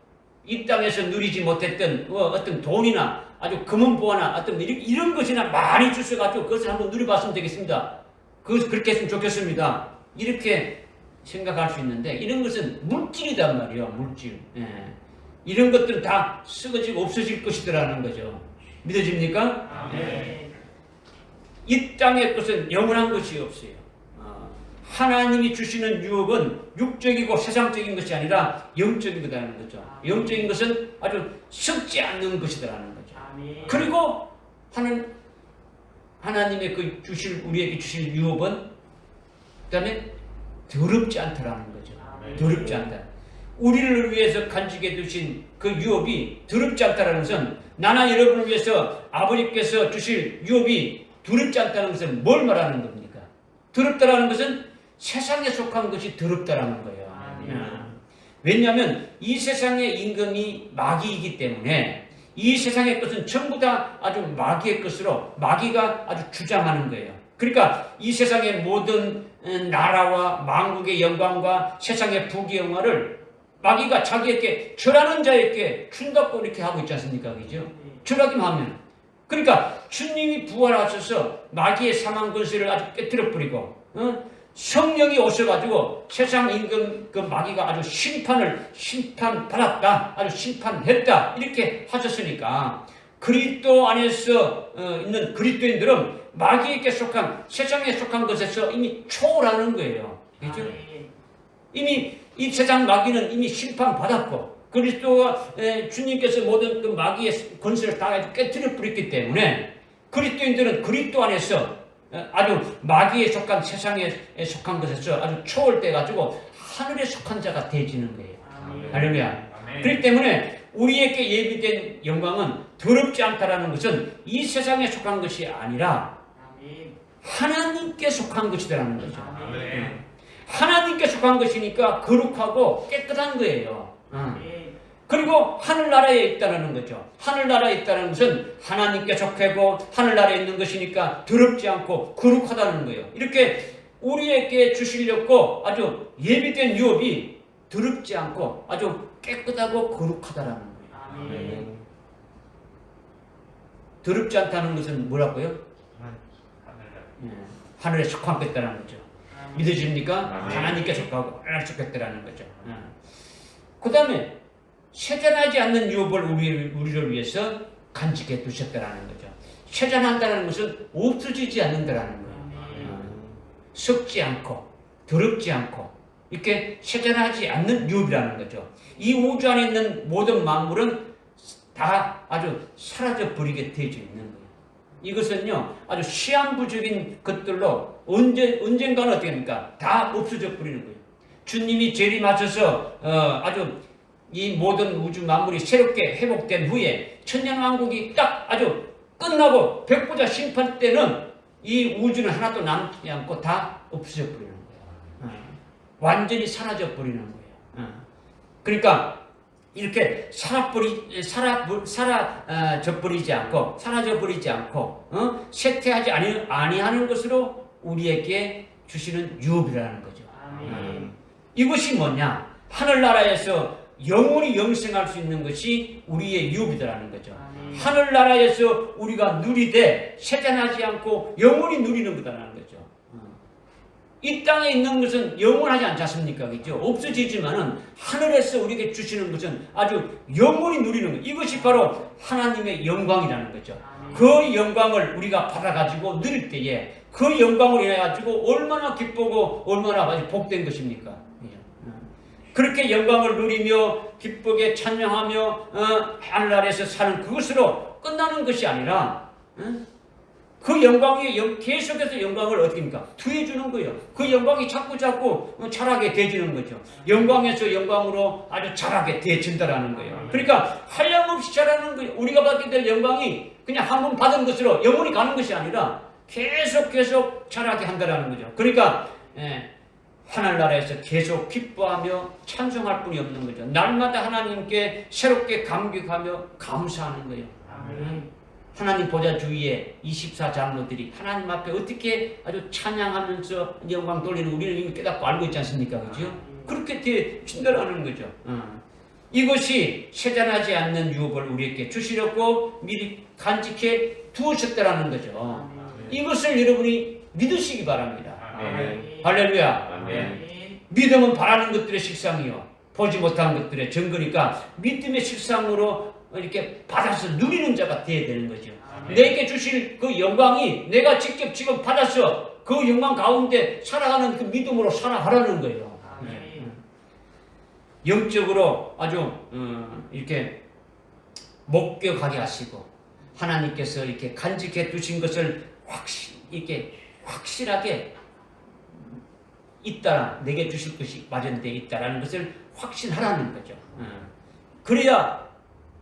이 땅에서 누리지 못했던 어떤 돈이나 아주 금은보화나 어떤 이런 것이나 많이 주셔가지고 그것을 한번 누려봤으면 되겠습니다. 그렇게 했으면 좋겠습니다. 이렇게 생각할 수 있는데 이런 것은 물질이단 말이에요. 물질. 이런 것들은 다 썩어지고 없어질 것이더라는 거죠. 믿어집니까? 이 땅의 것은 영원한 것이 없어요. 하나님이 주시는 유업은 육적이고 세상적인 것이 아니라 영적인 거라는 거죠. 영적인 것은 아주 썩지 않는 것이라는 거죠. 그리고 하나님의 그 우리에게 주실 유업은 그다음에 더럽지 않다라는 거죠. 더럽지 않다. 우리를 위해서 간직해 두신 그 유업이 더럽지 않다라는 것은 나나 여러분을 위해서 아버지께서 주실 유업이 더럽지 않다는 것은 뭘 말하는 겁니까? 더럽다라는 것은 세상에 속한 것이 더럽다라는 거예요. 왜냐하면 이 세상의 임금이 마귀이기 때문에 이 세상의 것은 전부 다 아주 마귀의 것으로 마귀가 아주 주장하는 거예요. 그러니까 이 세상의 모든 나라와 만국의 영광과 세상의 부귀영화를 마귀가 자기에게 절하는 자에게 준다고 이렇게 하고 있지 않습니까? 그죠? 절하기만 하면. 그러니까 주님이 부활하셔서 마귀의 사망 권세를 아주 깨뜨려 버리고 성령이 오셔가지고 세상 임금 그 마귀가 아주 심판받았다, 아주 심판했다 이렇게 하셨으니까 그리스도 안에서 있는 그리스도인들은 마귀에게 속한 세상에 속한 것에서 이미 초월하는 거예요. 그렇죠? 이미 이 세상 마귀는 이미 심판받았고 그리스도와 주님께서 모든 그 마귀의 권세를 다 깨뜨려 버렸기 때문에 그리스도인들은 그리스도 안에서 아주 마귀에 속한 세상에 속한 것에서 아주 초월돼 가지고 하늘에 속한 자가 되어지는 거예요. 할렐루야. 그렇기 때문에 우리에게 예비된 영광은 더럽지 않다라는 것은 이 세상에 속한 것이 아니라 하나님께 속한 것이라는 거죠. 하나님께 속한 것이니까 거룩하고 깨끗한 거예요. 그리고 하늘나라에 있다는 거죠. 하늘나라에 있다는 것은 하나님께 속하고 하늘나라에 있는 것이니까 더럽지 않고 거룩하다는 거예요. 이렇게 우리에게 주시려고 아주 예비된 유업이 더럽지 않고 아주 깨끗하고 거룩하다라는 거예요. 더럽지 않다는 것은 뭐라고요? 하늘에 속한 것이라는 거죠. 믿어집니까? 하나님께 속하고 하나님께 속했다라는 거죠. 그 다음에 세잔하지 않는 유업을 우리를 위해서 간직해 두셨다라는 거죠. 세잔한다는 것은 없어지지 않는다라는 거예요. 썩지 않고 더럽지 않고 이렇게 세잔하지 않는 유업이라는 거죠. 이 우주 안에 있는 모든 만물은 다 아주 사라져 버리게 되어져 있는 거예요. 이것은요 아주 시한부적인 것들로 언젠가는 어떻게 합니까? 다 없어져 버리는 거예요. 주님이 재림하셔서 아주 이 모든 우주 만물이 새롭게 회복된 후에 천년왕국이 딱 아주 끝나고 백보자 심판 때는 이 우주는 하나도 남지 않고 다 없어져 버리는 거예요. 완전히 사라져 버리는 거예요. 그러니까 이렇게 사라져 버리지 않고 쇠퇴하지 아니하는 것으로 우리에게 주시는 유업이라는 거죠. 이것이 뭐냐? 하늘나라에서 영원히 영생할 수 있는 것이 우리의 유업이라는 거죠. 하늘나라에서 우리가 누리되 쇠잔하지 않고 영원히 누리는 거다라는 거죠. 이 땅에 있는 것은 영원하지 않지 않습니까? 그죠? 없어지지만은 하늘에서 우리에게 주시는 것은 아주 영원히 누리는 것. 이것이 바로 하나님의 영광이라는 거죠. 그 영광을 우리가 받아가지고 누릴 때에 그 영광을 인해가지고 얼마나 기쁘고 얼마나 아주 복된 것입니까? 그렇게 영광을 누리며 기쁘게 찬양하며 하늘나라에서 사는 그것으로 끝나는 것이 아니라 그 영광이 계속해서 영광을 어떻게 합니까? 투해주는 거예요. 그 영광이 자꾸 자라게 되지는 거죠. 영광에서 영광으로 아주 자라게 되진다라는 거예요. 그러니까 한량없이 자라는 거예요. 우리가 받게 될 영광이 그냥 한 번 받은 것으로 영원히 가는 것이 아니라 계속 자라게 한다라는 거죠. 그러니까 하늘나라에서 계속 기뻐하며 찬송할 뿐이 없는 거죠. 날마다 하나님께 새롭게 감격하며 감사하는 거예요. 하나님 보좌 주위에 24장로들이 하나님 앞에 어떻게 아주 찬양하면서 영광 돌리는 우리는 이미 깨닫고 알고 있지 않습니까? 그죠? 그렇게 되진다라는 거죠. 이것이 쇠잔하지 않는 유업을 우리에게 주시려고 미리 간직해 두셨다라는 거죠. 이것을 여러분이 믿으시기 바랍니다. 할렐루야. 믿음은 바라는 것들의 식상이요 보지 못하는 것들의 증거니까 믿음의 식상으로 이렇게 받아서 누리는 자가 되어야 되는 거죠. 내게 주실 그 영광이 내가 직접 지금 받아서 그 영광 가운데 살아가는 그 믿음으로 살아가라는 거예요. 영적으로 아주 이렇게 목격하게 하시고 하나님께서 이렇게 간직해 두신 것을 확실하게 있다라 내게 주실 것이 마련되어 있다라는 것을 확신하라는 거죠. 그래야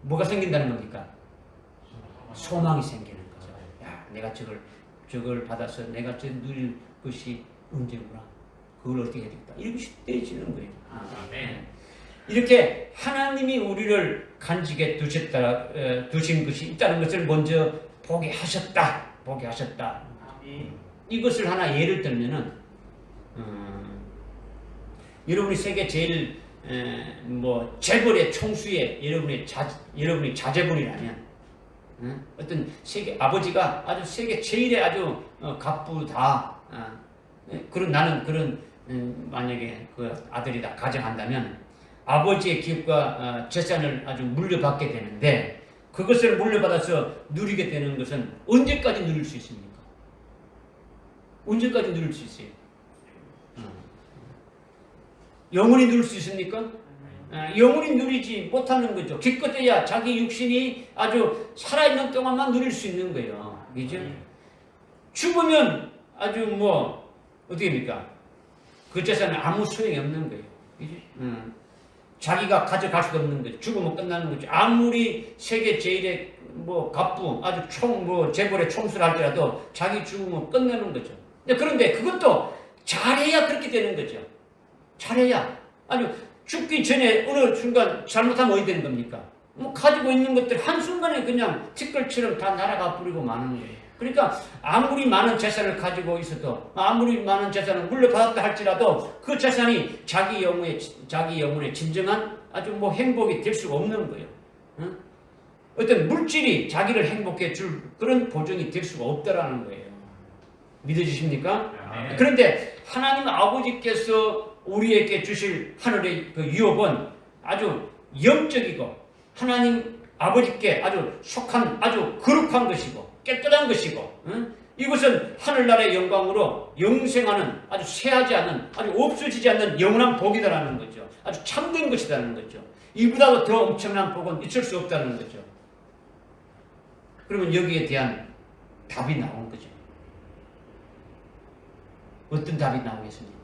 뭐가 생긴다는 겁니까? 소망이 생기는 거죠. 야, 내가 저걸 받아서 내가 누릴 것이 언제구나. 그걸 어떻게 해야 되겠다. 이것이 되어지는 거예요. 이렇게 하나님이 우리를 간직해 두신 것이 있다는 것을 먼저 보게 하셨다. 이것을 하나 예를 들면은 여러분이 세계 제일 재벌의 총수에 여러분이 자제분이라면 어떤 세계 아버지가 아주 세계 제일의 아주 갑부다. 그런 나는 그런 만약에 그 아들이다 가정한다면 아버지의 기업과 재산을 아주 물려받게 되는데 그것을 물려받아서 누리게 되는 것은 언제까지 누릴 수 있습니까? 언제까지 누릴 수 있어요? 영원히 누릴 수 있습니까? 영원히 누리지 못하는 거죠. 기껏해야 자기 육신이 아주 살아있는 동안만 누릴 수 있는 거예요. 그죠? 죽으면 아주 어떻게 합니까? 그 재산은 아무 소용이 없는 거예요. 그죠? 자기가 가져갈 수도 없는 거죠. 죽으면 끝나는 거죠. 아무리 세계 제일의 갑부, 아주 재벌의 총수를 할지라도 자기 죽으면 끝내는 거죠. 그런데 그것도 잘해야 그렇게 되는 거죠. 잘해야. 아주 죽기 전에 어느 순간 잘못하면 어디 되는 겁니까? 가지고 있는 것들 한순간에 그냥 티끌처럼 다 날아가 버리고 마는 거예요. 그러니까 아무리 많은 재산을 가지고 있어도 아무리 많은 재산을 물려받았다 할지라도 그 재산이 자기 영혼의 진정한 아주 행복이 될 수가 없는 거예요. 어떤 물질이 자기를 행복해 줄 그런 보증이 될 수가 없다라는 거예요. 믿어지십니까? 그런데 하나님 아버지께서 우리에게 주실 하늘의 그 유업은 아주 영적이고 하나님 아버지께 아주 속한 아주 거룩한 것이고 깨끗한 것이고 이것은 하늘나라의 영광으로 영생하는 아주 쇠하지 않는 아주 없어지지 않는 영원한 복이다라는 거죠. 아주 참된 것이라는 거죠. 이보다도 더 엄청난 복은 있을 수 없다는 거죠. 그러면 여기에 대한 답이 나온 거죠. 어떤 답이 나오겠습니까?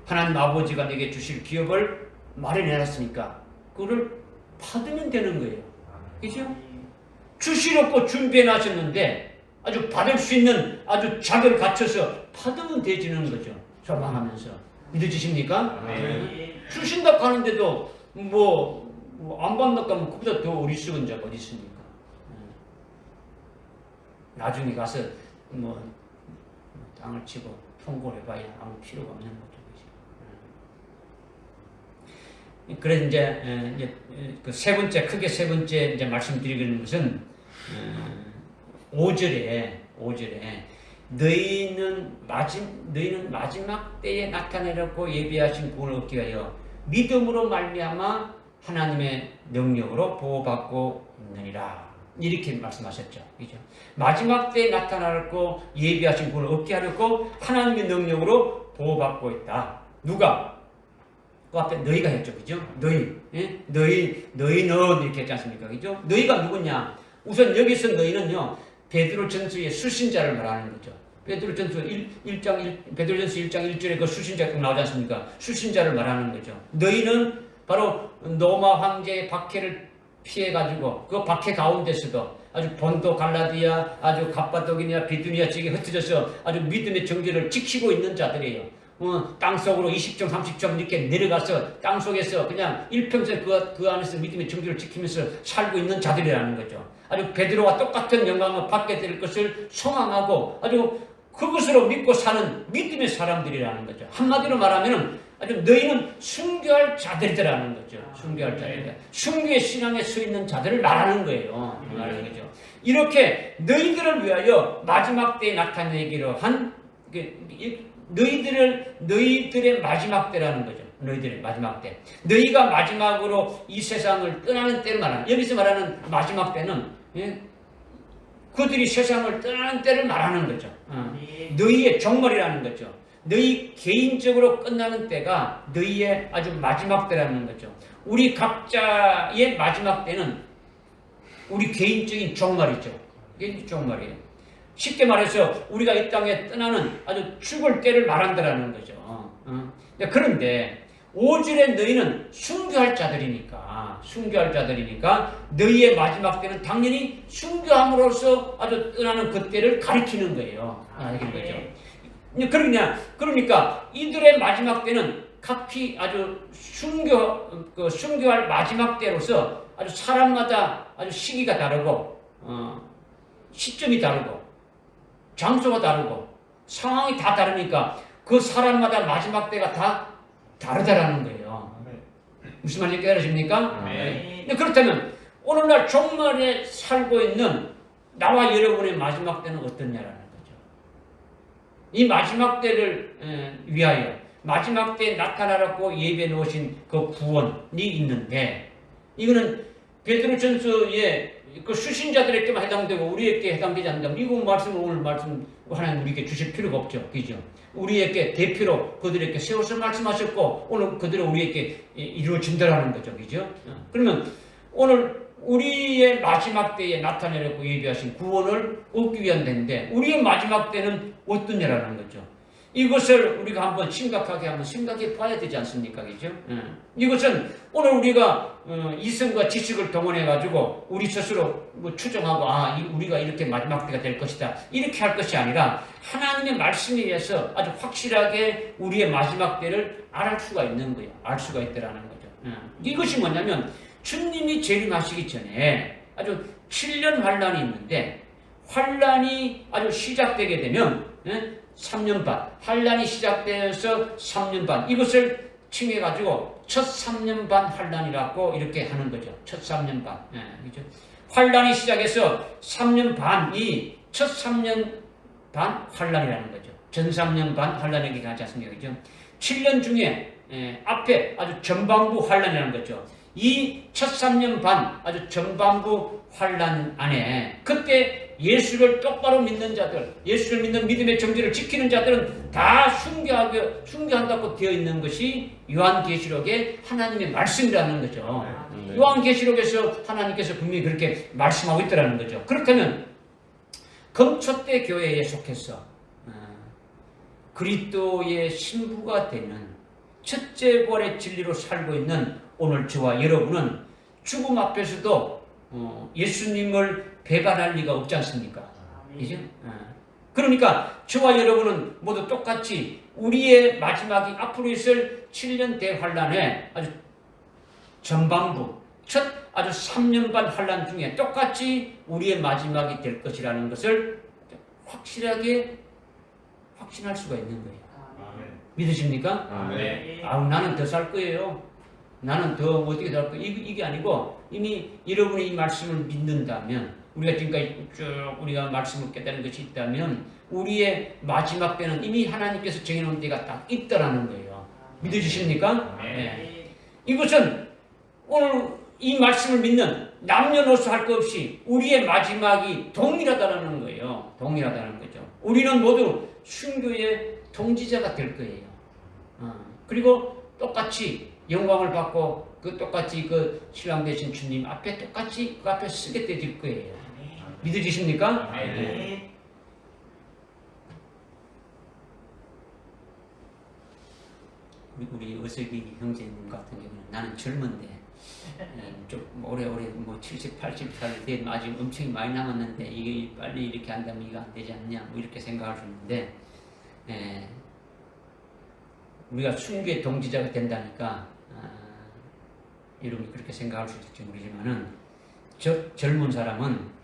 하나님 아버지가 내게 주실 기업을 마련해놨으니까 그거를 받으면 되는 거예요. 그죠? 주시려고 준비해놨었는데 아주 받을 수 있는 아주 자격을 갖춰서 받으면 되지는 거죠. 소망하면서. 믿어지십니까? 주신다고 하는데도 안 받는다고 하면 그보다 더 어리석은 자가 어디 있습니까? 나중에 가서 땅을 치고 통고해봐야 아무 필요가 없는 거죠. 그래서 이제 그 세 번째, 크게 세 번째 이제 말씀드리는 것은 5절에 너희는 마지막 때에 나타내려고 예비하신 구원을 얻기 위하여 믿음으로 말미암아 하나님의 능력으로 보호받고 있느니라. 이렇게 말씀하셨죠. 그죠? 마지막 때에 나타나려고 예비하신 구원을 얻게 하려고 하나님의 능력으로 보호받고 있다. 누가? 그 앞에 너희가 했죠. 그죠? 너희. 예? 너희는 이렇게 했지 않습니까? 그죠? 너희가 누구냐? 우선 여기서 너희는요, 베드로전서의 수신자를 말하는 거죠. 베드로전서 1장 1절에 그 수신자가 나오지 않습니까? 수신자를 말하는 거죠. 너희는 바로 로마 황제의 박해를 피해가지고 그 박해 가운데서도 아주 본도 갈라디아, 아주 갑바도기냐 비두니아 지역에 흩어져서 아주 믿음의 정죄를 지키고 있는 자들이에요. 땅속으로 20점 30점 이렇게 내려가서 땅속에서 그냥 일평생 그 안에서 믿음의 정죄를 지키면서 살고 있는 자들이라는 거죠. 아주 베드로와 똑같은 영광을 받게 될 것을 소망하고 아주 그것으로 믿고 사는 믿음의 사람들이라는 거죠. 한마디로 말하면 아주 너희는 순교할 자들이라는 거죠. 순교할 자들. 순교의 신앙에 서 있는 자들을 말하는 거예요. 말하는 거죠. 이렇게 너희들을 위하여 마지막 때에 나타내기로 한 너희들의 마지막 때라는 거죠. 너희들의 마지막 때. 너희가 마지막으로 이 세상을 떠나는 때를 말하는, 여기서 말하는 마지막 때는 그들이 세상을 떠나는 때를 말하는 거죠. 너희의 종말이라는 거죠. 너희 개인적으로 끝나는 때가 너희의 아주 마지막 때라는 거죠. 우리 각자의 마지막 때는 우리 개인적인 종말이죠. 이게 종말이에요. 쉽게 말해서 우리가 이 땅에 떠나는 아주 죽을 때를 말한다라는 거죠. 그런데 5절에 너희는 순교할 자들이니까 너희의 마지막 때는 당연히 순교함으로써 아주 떠나는 그 때를 가리키는 거예요. 이런 거죠. 그러니까 이들의 마지막 때는 각기 아주 순교할 마지막 때로서 아주 사람마다 아주 시기가 다르고 시점이 다르고 장소가 다르고 상황이 다 다르니까 그 사람마다 마지막 때가 다 다르다라는 거예요. 무슨 말인지 깨달으십니까? 네. 그렇다면 오늘날 종말에 살고 있는 나와 여러분의 마지막 때는 어떠냐라는 거죠. 이 마지막 때를 위하여 마지막 때에 나타나라고 예배해 놓으신 그 구원이 있는데 이거는 베드로전서의 그 수신자들에게만 해당되고 우리에게 해당되지 않는다. 이거 오늘 말씀 하나님 우리에게 주실 필요가 없죠. 그죠? 우리에게 대표로 그들에게 세워서 말씀하셨고 오늘 그들은 우리에게 이루어진다라는 거죠. 그죠? 그러면 오늘 우리의 마지막 때에 나타내려고 예비하신 구원을 얻기 위한 데인데 우리의 마지막 때는 어떠냐라는 거죠. 이것을 우리가 한번 심각하게 한번 생각해 봐야 되지 않습니까? 그죠? 이것은 오늘 우리가 이성과 지식을 동원해가지고 우리 스스로 추정하고 우리가 이렇게 마지막 때가 될 것이다. 이렇게 할 것이 아니라 하나님의 말씀에 의해서 아주 확실하게 우리의 마지막 때를 알 수가 있는 거예요. 알 수가 있다라는 거죠. 이것이 뭐냐면 주님이 재림하시기 전에 아주 7년 환란이 있는데 환란이 아주 시작되게 되면 3년 반, 환란이 시작되어서 3년 반, 이것을 칭해가지고 첫 3년 반 환란이라고 이렇게 하는 거죠. 첫 3년 반. 그렇죠? 환란이 시작해서 3년 반이 첫 3년 반 환란이라는 거죠. 전 3년 반 환란이라고 하지 않습니까? 그렇죠? 7년 중에 앞에 아주 전반부 환란이라는 거죠. 이 첫 3년 반 아주 전반부 환란 안에 그때 예수를 똑바로 믿는 자들, 예수를 믿는 믿음의 정죄를 지키는 자들은 다 순교한다고 되어 있는 것이 요한계시록의 하나님의 말씀이라는 거죠. 요한계시록에서 하나님께서 분명히 그렇게 말씀하고 있다는 거죠. 그렇다면 금초대 교회에 속해서 그리스도의 신부가 되는 첫째 부활의 진리로 살고 있는 오늘 저와 여러분은 죽음 앞에서도 예수님을 배반할 리가 없지 않습니까? 그죠? 그러니까 저와 여러분은 모두 똑같이 우리의 마지막이 앞으로 있을 7년 대환란의 아주 전반부, 첫 아주 3년 반 환란 중에 똑같이 우리의 마지막이 될 것이라는 것을 확실하게 확신할 수가 있는 거예요. 믿으십니까? 네. 아우, 나는 더 살 거예요. 나는 더 어떻게 살 거예요. 이게 아니고 이미 여러분이 이 말씀을 믿는다면, 우리가 지금까지 쭉 우리가 말씀을 깨달은 것이 있다면 우리의 마지막 때는 이미 하나님께서 정해놓은 때가 딱 있다라는 거예요. 믿어주십니까? 네. 이것은 오늘 이 말씀을 믿는 남녀노소 할 것 없이 우리의 마지막이 동일하다는 거예요. 동일하다는 거죠. 우리는 모두 순교의 동지자가 될 거예요. 그리고 똑같이 영광을 받고 똑같이 그 신랑 되신 주님 앞에 똑같이 그 앞에 서게 되질 거예요. 믿어지십니까? 네. 우리 어석이 형제님 같은 경우는 나는 젊은데 좀 오래오래 70, 80살 된 아직 엄청 많이 남았는데 이게 빨리 이렇게 한다면 이거 안 되지 않냐 이렇게 생각할 수 있는데, 우리가 순교의 동지자가 된다니까 여러분이 그렇게 생각할 수 있을지 모르지만은 젊은 사람은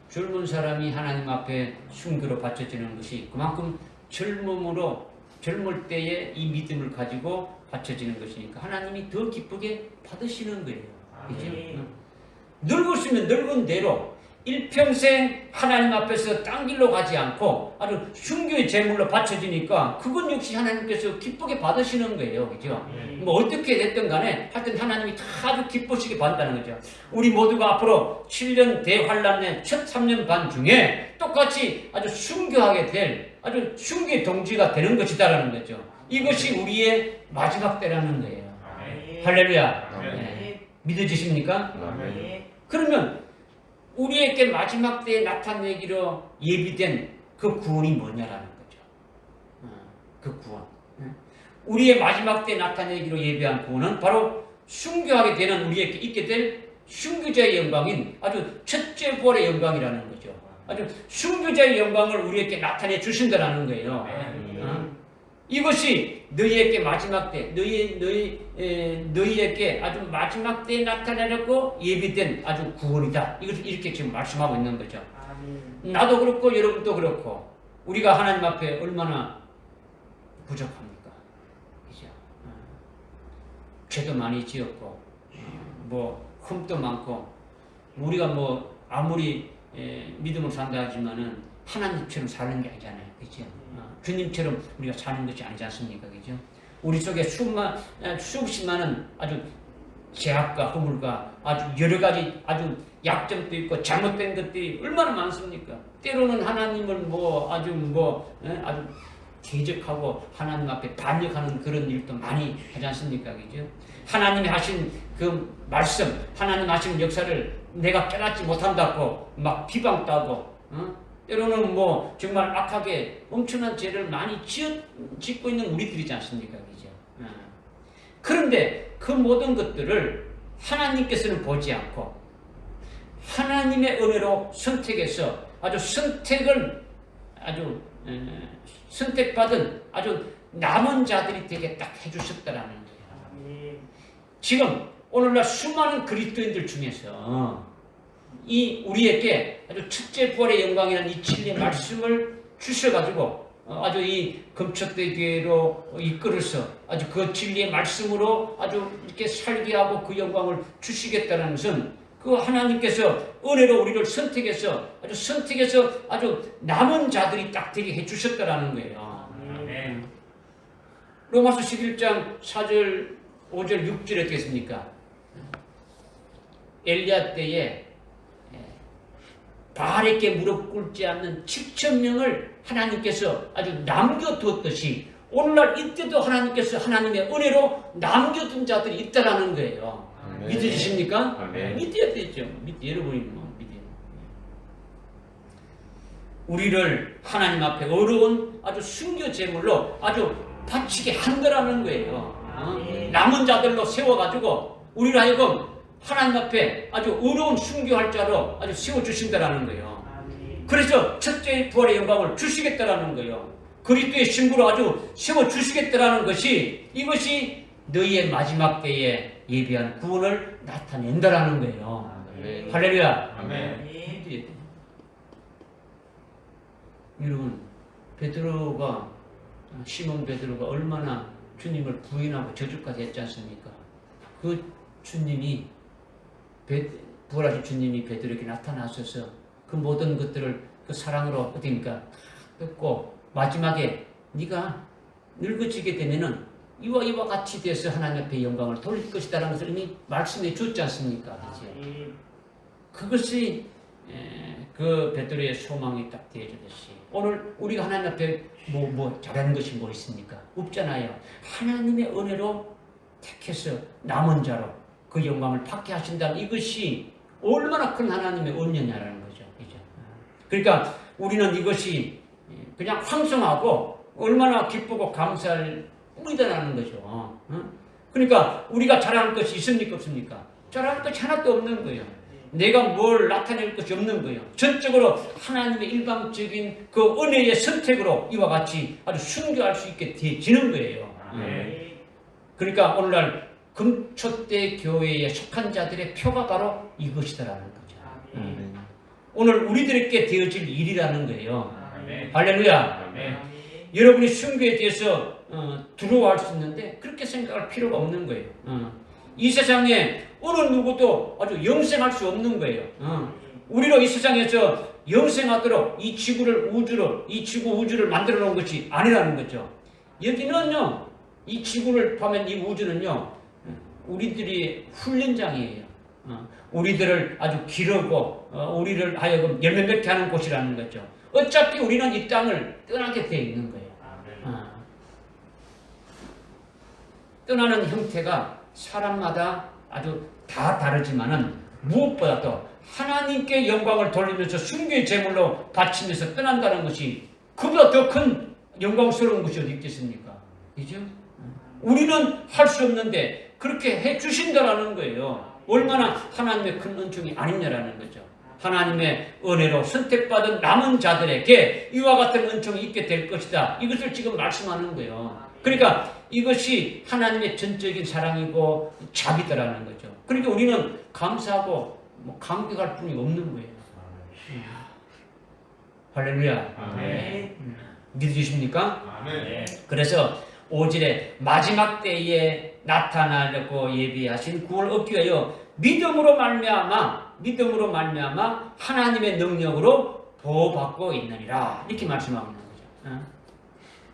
젊은 사람이 하나님 앞에 순교로 바쳐지는 것이 그만큼 젊을 때에 이 믿음을 가지고 바쳐지는 것이니까 하나님이 더 기쁘게 받으시는 거예요. 그죠? 늙으시면 늙은 대로 일평생 하나님 앞에서 딴 길로 가지 않고 아주 순교의 제물로 바쳐지니까 그건 역시 하나님께서 기쁘게 받으시는 거예요. 그죠? 뭐 어떻게 됐든 간에 하여튼 하나님이 다 아주 기쁘시게 받는다는 거죠. 우리 모두가 앞으로 7년 대환란의 첫 3년 반 중에 똑같이 아주 순교하게 될 아주 순교의 동지가 되는 것이다라는 거죠. 이것이 우리의 마지막 때라는 거예요. 할렐루야. 네. 믿어지십니까? 그러면 우리에게 마지막 때에 나타내기로 예비된 그 구원이 뭐냐라는 거죠. 그 구원. 우리의 마지막 때에 나타내기로 예비한 구원은 바로 순교하게 되는 우리에게 있게 될 순교자의 영광인 아주 첫째 부활의 영광이라는 거죠. 아주 순교자의 영광을 우리에게 나타내 주신다라는 거예요. 이것이 너희에게 마지막 때, 너희에게 아주 마지막 때에 나타내려고 예비된 아주 구원이다. 이것을 이렇게 지금 말씀하고 있는 거죠. 나도 그렇고 여러분도 그렇고 우리가 하나님 앞에 얼마나 부족합니까? 그죠? 죄도 많이 지었고, 흠도 많고, 우리가 아무리 믿음을 산다 하지만은 하나님처럼 사는 게 아니잖아요. 그죠? 주님처럼 우리가 사는 것이 아니지 않습니까? 그죠? 우리 속에 수없이 많은 아주 죄악과 허물과 아주 여러 가지 아주 약점도 있고 잘못된 것들이 얼마나 많습니까? 때로는 하나님을 아주 대적하고 하나님 앞에 반역하는 그런 일도 많이 하지 않습니까? 그죠? 하나님이 하신 그 말씀, 하나님 하신 역사를 내가 깨닫지 못한다고 막 비방도 하고, 때로는 정말 악하게 엄청난 죄를 많이 짓고 있는 우리들이지 않습니까? 그죠? 그런데 그 모든 것들을 하나님께서는 보지 않고 하나님의 은혜로 선택해서 선택받은 아주 남은 자들이 되게 딱 해주셨다라는 거예요. 지금 오늘날 수많은 그리스도인들 중에서 이 우리에게 아주 첫째 부활의 영광이라는 이 진리의 말씀을 주셔가지고 아주 이 금척대 교회로 이끌어서 아주 그 진리의 말씀으로 아주 이렇게 살게 하고 그 영광을 주시겠다는 것은 그 하나님께서 은혜로 우리를 선택해서 아주 남은 자들이 딱 되게 해주셨다라는 거예요. 로마서 11장 4절, 5절, 6절에 어떻게 했습니까? 엘리야 때에 바알에게 무릎 꿇지 않는 7,000명을 하나님께서 아주 남겨두었듯이 오늘날 이때도 하나님께서 하나님의 은혜로 남겨둔 자들이 있다라는 거예요. 믿으십니까? 믿어야 되죠. 여러분이 믿어요. 우리를 하나님 앞에 어려운 아주 순교 제물로 아주 바치게 한다라는 거예요. 남은 자들로 세워가지고 우리를 하여금 하나님 앞에 아주 의로운 순교할 자로 아주 세워주신다라는 거예요. 그래서 첫째 부활의 영광을 주시겠다라는 거예요. 그리스도의 신부로 아주 세워주시겠다라는 것이, 이것이 너희의 마지막 때에 예비한 구원을 나타낸다라는 거예요. 아멘. 할렐루야. 아멘. 여러분, 시몬 베드로가 얼마나 주님을 부인하고 저주까지 했지 않습니까? 그 주님이, 부활하신 주님이 베드로에게 나타나셔서 그 모든 것들을 그 사랑으로 어떻습니까? 뺏고 마지막에 네가 늙어지게 되면은 이와 같이 돼서 하나님 앞에 영광을 돌릴 것이다라는 것을 이미 말씀해 줬지 않습니까? 그것이 그 베드로의 소망이 딱 되어주듯이, 오늘 우리가 하나님 앞에 잘하는 것이 뭐 있습니까? 없잖아요. 하나님의 은혜로 택해서 남은 자로 그 영광을 받게 하신다는 이것이 얼마나 큰 하나님의 은혜냐라는 거죠. 그죠? 그러니까 우리는 이것이 그냥 황송하고 얼마나 기쁘고 감사할 뿐이다라는 거죠. 그러니까 우리가 잘하는 것이 있습니까? 없습니까? 잘하는 것이 하나도 없는 거예요. 내가 뭘 나타낼 것이 없는 거예요. 전적으로 하나님의 일방적인 그 은혜의 선택으로 이와 같이 아주 순교할 수 있게 되어지는 거예요. 그러니까 오늘날 금초대 교회에 속한 자들의 표가 바로 이것이다라는 거죠. 오늘 우리들에게 되어질 일이라는 거예요. 할렐루야. 여러분이 순교에 대해서 두려워할 수 있는데 그렇게 생각할 필요가 없는 거예요. 이 세상에 어느 누구도 아주 영생할 수 없는 거예요. 우리로 이 세상에서 영생하도록 이 지구를 우주를 만들어 놓은 것이 아니라는 거죠. 여기는요, 이 지구를 보면 이 우주는요, 우리들이 훈련장이에요. 우리들을 아주 기르고 우리를 하여금 열매 맺게 하는 곳이라는 거죠. 어차피 우리는 이 땅을 떠나게 되어 있는 거예요. 떠나는 형태가 사람마다 아주 다 다르지만은 무엇보다도 하나님께 영광을 돌리면서 순교의 제물로 바치면서 떠난다는 것이 그보다 더 큰 영광스러운 것이 어디 있겠습니까? 그죠? 우리는 할 수 없는데 그렇게 해 주신다라는 거예요. 얼마나 하나님의 큰 은총이 아니냐라는 거죠. 하나님의 은혜로 선택받은 남은 자들에게 이와 같은 은총이 있게 될 것이다. 이것을 지금 말씀하는 거예요. 그러니까 이것이 하나님의 전적인 사랑이고 자비다라는 거죠. 그러니까 우리는 감사하고 감격할 뿐이 없는 거예요. 할렐루야. 아멘. 믿으십니까? 아멘. 그래서 5절에 마지막 때에 나타나려고 예비하신 구원을 얻기 위하여 믿음으로 말미암아 하나님의 능력으로 보호받고 있느니라, 이렇게 말씀하고 있는 거죠.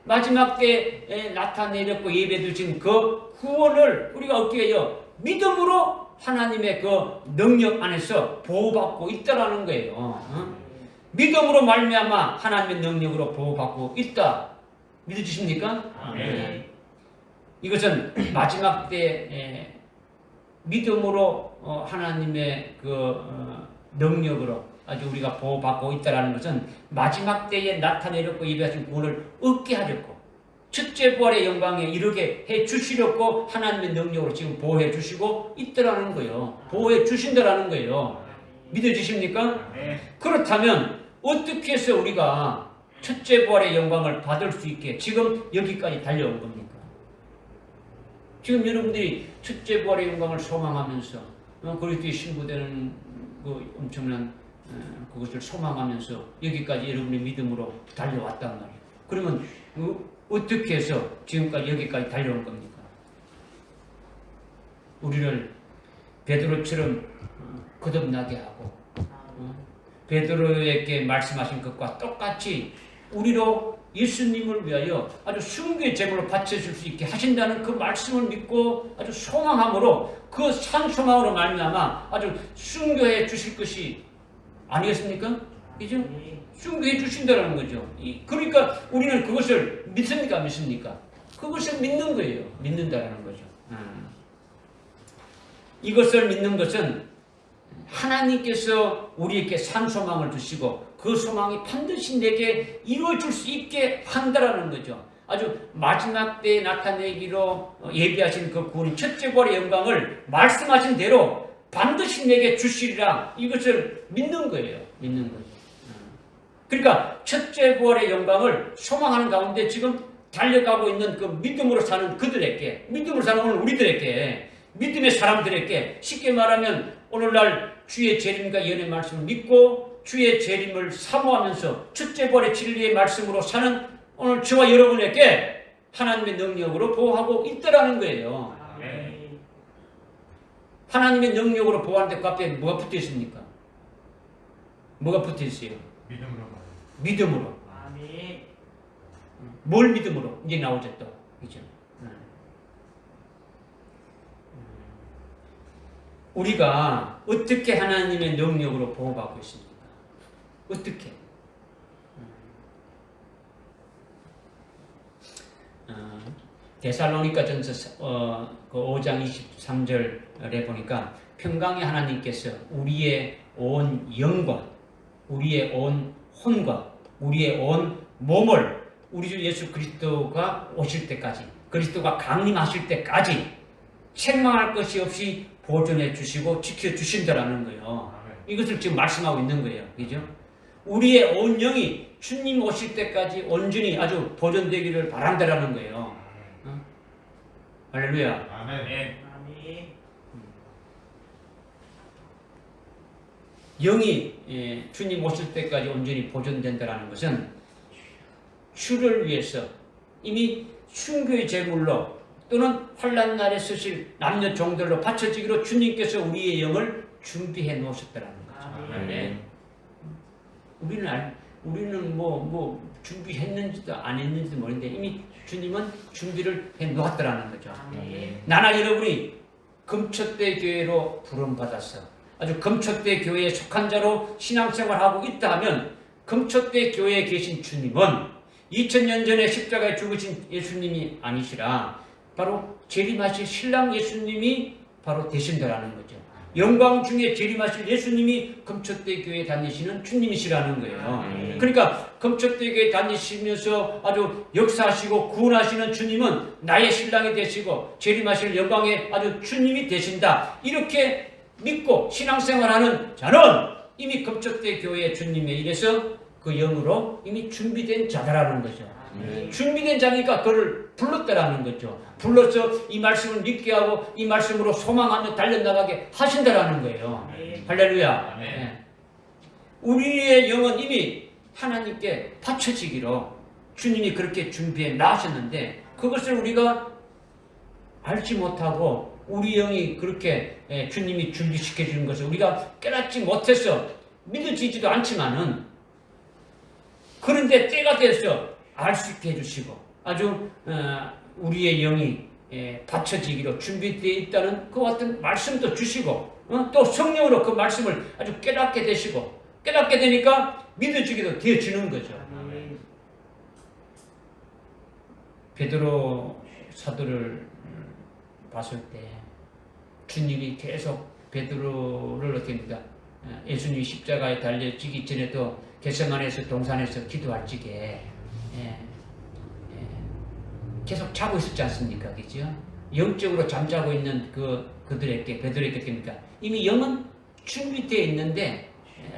마지막 때에 나타내려고 예배두신 그 구원을 우리가 얻기 위하여 믿음으로 하나님의 그 능력 안에서 보호받고 있다라는 거예요. 믿음으로 말미암아 하나님의 능력으로 보호받고 있다. 믿으십니까? 아멘. 이것은 마지막 때에 믿음으로 하나님의 그 능력으로 아주 우리가 보호받고 있다라는 것은 마지막 때에 나타내려고 예배하신 구원을 얻게 하려고, 첫째 부활의 영광에 이르게 해 주시려고 하나님의 능력으로 지금 보호해 주시고 있다라는 거예요. 보호해 주신다라는 거예요. 믿어지십니까? 그렇다면 어떻게 해서 우리가 첫째 부활의 영광을 받을 수 있게 지금 여기까지 달려온 겁니까? 지금 여러분들이 첫째 부활의 영광을 소망하면서 그리스도의 신부되는 그 엄청난 그것을 소망하면서 여기까지 여러분의 믿음으로 달려왔단 말이에요. 그러면 어떻게 해서 지금까지 여기까지 달려온 겁니까? 우리를 베드로처럼 거듭나게 하고 베드로에게 말씀하신 것과 똑같이 우리로 예수님을 위하여 아주 순교의 제물로 바쳐줄 수 있게 하신다는 그 말씀을 믿고 아주 소망함으로 그 산 소망으로 말미암아 아주 순교해 주실 것이 아니겠습니까? 그죠? 순교해 주신다는 거죠. 그러니까 우리는 그것을 믿습니까? 믿습니까? 그것을 믿는 거예요. 믿는다는 거죠. 이것을 믿는 것은 하나님께서 우리에게 산 소망을 주시고 그 소망이 반드시 내게 이루어질 수 있게 한다라는 거죠. 아주 마지막 때에 나타내기로 예비하신 그 구원의 첫째 부활의 영광을 말씀하신 대로 반드시 내게 주시리라. 이것을 믿는 거예요. 믿는 거예요. 그러니까 첫째 부활의 영광을 소망하는 가운데 지금 달려가고 있는 그 믿음으로 사는 그들에게, 믿음으로 사는 오늘 우리들에게, 믿음의 사람들에게 쉽게 말하면 오늘날 주의 재림과 예언의 말씀을 믿고 주의 재림을 사모하면서 첫째 부활의 진리의 말씀으로 사는 오늘 저와 여러분에게 하나님의 능력으로 보호하고 있다라는 거예요. 아멘. 하나님의 능력으로 보호하는데 그 앞에 뭐가 붙어 있습니까? 뭐가 붙어 있어요? 믿음으로 말해요. 믿음으로. 아멘. 뭘 믿음으로? 이제 나오죠 또. 그죠? 우리가 어떻게 하나님의 능력으로 보호받고 있습니까? 어떻게? 데살로니가전서 그 5장 23절에 보니까 평강의 하나님께서 우리의 온 영과 우리의 온 혼과 우리의 온 몸을 우리 주 예수 그리스도가 오실 때까지, 그리스도가 강림하실 때까지 책망할 것이 없이 보존해 주시고 지켜 주신다라는 거예요. 이것을 지금 말씀하고 있는 거예요. 그죠? 우리의 온 영이 주님 오실 때까지 온전히 아주 보존되기를 바란다라는 거예요. 할렐루야. 아멘. 아멘. 영이 주님 오실 때까지 온전히 보존된다는 것은 주를 위해서 이미 순교의 제물로 또는 환난 날에 쓰실 남녀 종들로 바쳐지기로 주님께서 우리의 영을 준비해 놓으셨다는 거죠. 아멘. 우리는 뭐 준비했는지도 안 했는지도 모르는데 이미 주님은 준비를 해 놓았다는 거죠. 아멘. 나나 여러분이 금초대 교회로 부름받아서 아주 금초대 교회에 속한 자로 신앙생활하고 있다 하면 금초대 교회에 계신 주님은 2000년 전에 십자가에 죽으신 예수님이 아니시라 바로 재림하실 신랑 예수님이 바로 되신다라는 거죠. 영광 중에 재림하실 예수님이 금초대 교회에 다니시는 주님이시라는 거예요. 그러니까 금초대 교회에 다니시면서 아주 역사하시고 구원하시는 주님은 나의 신랑이 되시고 재림하실 영광의 아주 주님이 되신다. 이렇게 믿고 신앙생활하는 자는 이미 금초대 교회의 주님에 이래서 그 영으로 이미 준비된 자다라는 거죠. 준비된 자니까 그를 불렀다라는 거죠. 불러서 이 말씀을 믿게 하고 이 말씀으로 소망하며 달려나가게 하신다라는 거예요. 할렐루야. 네. 우리의 영은 이미 하나님께 바쳐지기로 주님이 그렇게 준비해 놔셨는데 그것을 우리가 알지 못하고 우리 영이 그렇게 주님이 준비시켜 주는 것을 우리가 깨닫지 못해서 믿어지지도 않지만은 그런데 때가 돼서 알 수 있게 해주시고 아주 우리의 영이 받쳐지기로 준비되어 있다는 그 같은 말씀도 주시고 또 성령으로 그 말씀을 아주 깨닫게 되시고 깨닫게 되니까 믿어지기도 되어지는 거죠. 아멘. 베드로 사도를 봤을 때 주님이 계속 베드로를 어떻게 합니까? 예수님이 십자가에 달려지기 전에도 겟세마네에서 동산에서 기도할 적에 계속 자고 있었지 않습니까? 그죠? 영적으로 잠자고 있는 그들에게 베드로에게 됩니까? 이미 영은 준비되어 있는데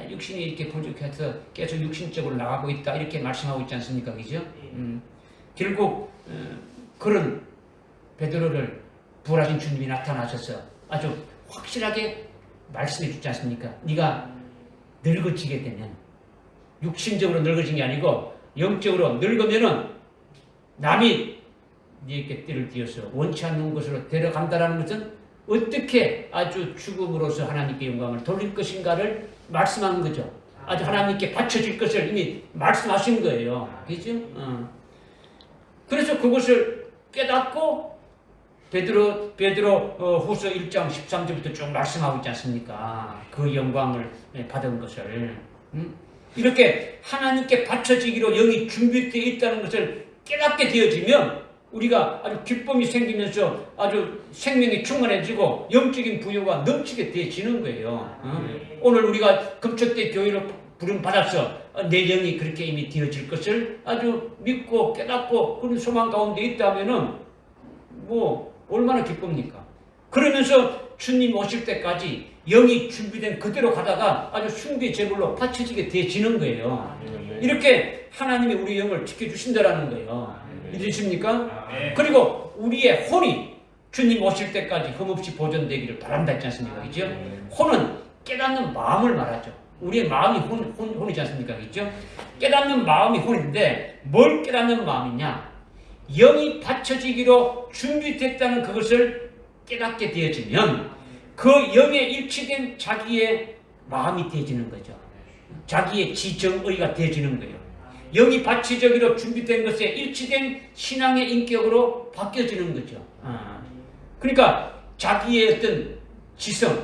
육신이 이렇게 부족해서 계속 육신적으로 나가고 있다 이렇게 말씀하고 있지 않습니까? 그죠? 결국 그런 베드로를 부활하신 주님이 나타나셔서 아주 확실하게 말씀해 주지 않습니까? 네가 늙어지게 되면 육신적으로 늙어진 게 아니고 영적으로 늙으면은 남이 네게 띠를 띄어서 원치 않는 곳으로 데려간다라는 것은 어떻게 아주 죽음으로써 하나님께 영광을 돌릴 것인가를 말씀하는 거죠. 아주 하나님께 바쳐질 것을 이미 말씀하신 거예요. 그죠? 그래서 그것을 깨닫고 베드로 후서 1장 13절부터 쭉 말씀하고 있지 않습니까? 그 영광을 받은 것을 이렇게 하나님께 바쳐지기로 영이 준비되어 있다는 것을 깨닫게 되어지면 우리가 아주 기쁨이 생기면서 아주 생명이 충만해지고 영적인 부여가 넘치게 되어지는 거예요. 오늘 우리가 금초대 교회로 부름 받았어. 내 영이 그렇게 이미 되어질 것을 아주 믿고 깨닫고 그런 소망 가운데 있다면은 뭐 얼마나 기쁩니까? 그러면서 주님 오실 때까지 영이 준비된 그대로 가다가 아주 숭배 제물로 바쳐지게 되어지는 거예요. 이렇게 하나님이 우리 영을 지켜주신다라는 거예요. 믿으십니까? 그리고 우리의 혼이 주님 오실 때까지 흠없이 보존되기를 바란다 했지 않습니까? 그죠? 혼은 깨닫는 마음을 말하죠. 우리의 마음이 혼이지 않습니까? 그죠? 깨닫는 마음이 혼인데 뭘 깨닫는 마음이냐? 영이 받쳐지기로 준비됐다는 그것을 깨닫게 되어지면 그 영에 일치된 자기의 마음이 되어지는 거죠. 자기의 지정의가 되어지는 거예요. 영이 받쳐지기로 준비된 것에 일치된 신앙의 인격으로 바뀌어지는 거죠. 그러니까 자기의 어떤 지성,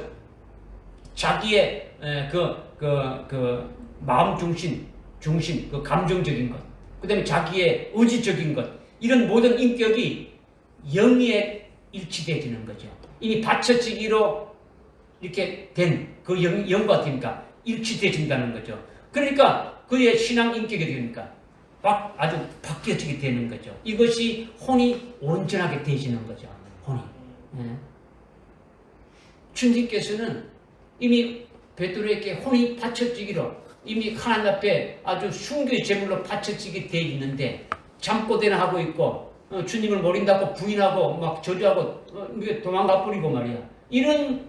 자기의 마음 중심, 그 감정적인 것, 그 다음에 자기의 의지적인 것, 이런 모든 인격이 영에 일치되어지는 거죠. 이미 받쳐지기로 이렇게 된 그 영과 되니까 일치되어진다는 거죠. 그러니까 그의 신앙 인격이 되니까 아주 바뀌어지게 되는 거죠. 이것이 혼이 온전하게 되어지는 거죠. 혼이. 주님께서는 이미 베드로에게 혼이 바쳐지기로 이미 하나님 앞에 아주 순교의 제물로 바쳐지게 되어 있는데 잠꼬대나 하고 있고 주님을 모른다고 부인하고 막 저주하고 도망가 버리고 말이야. 이런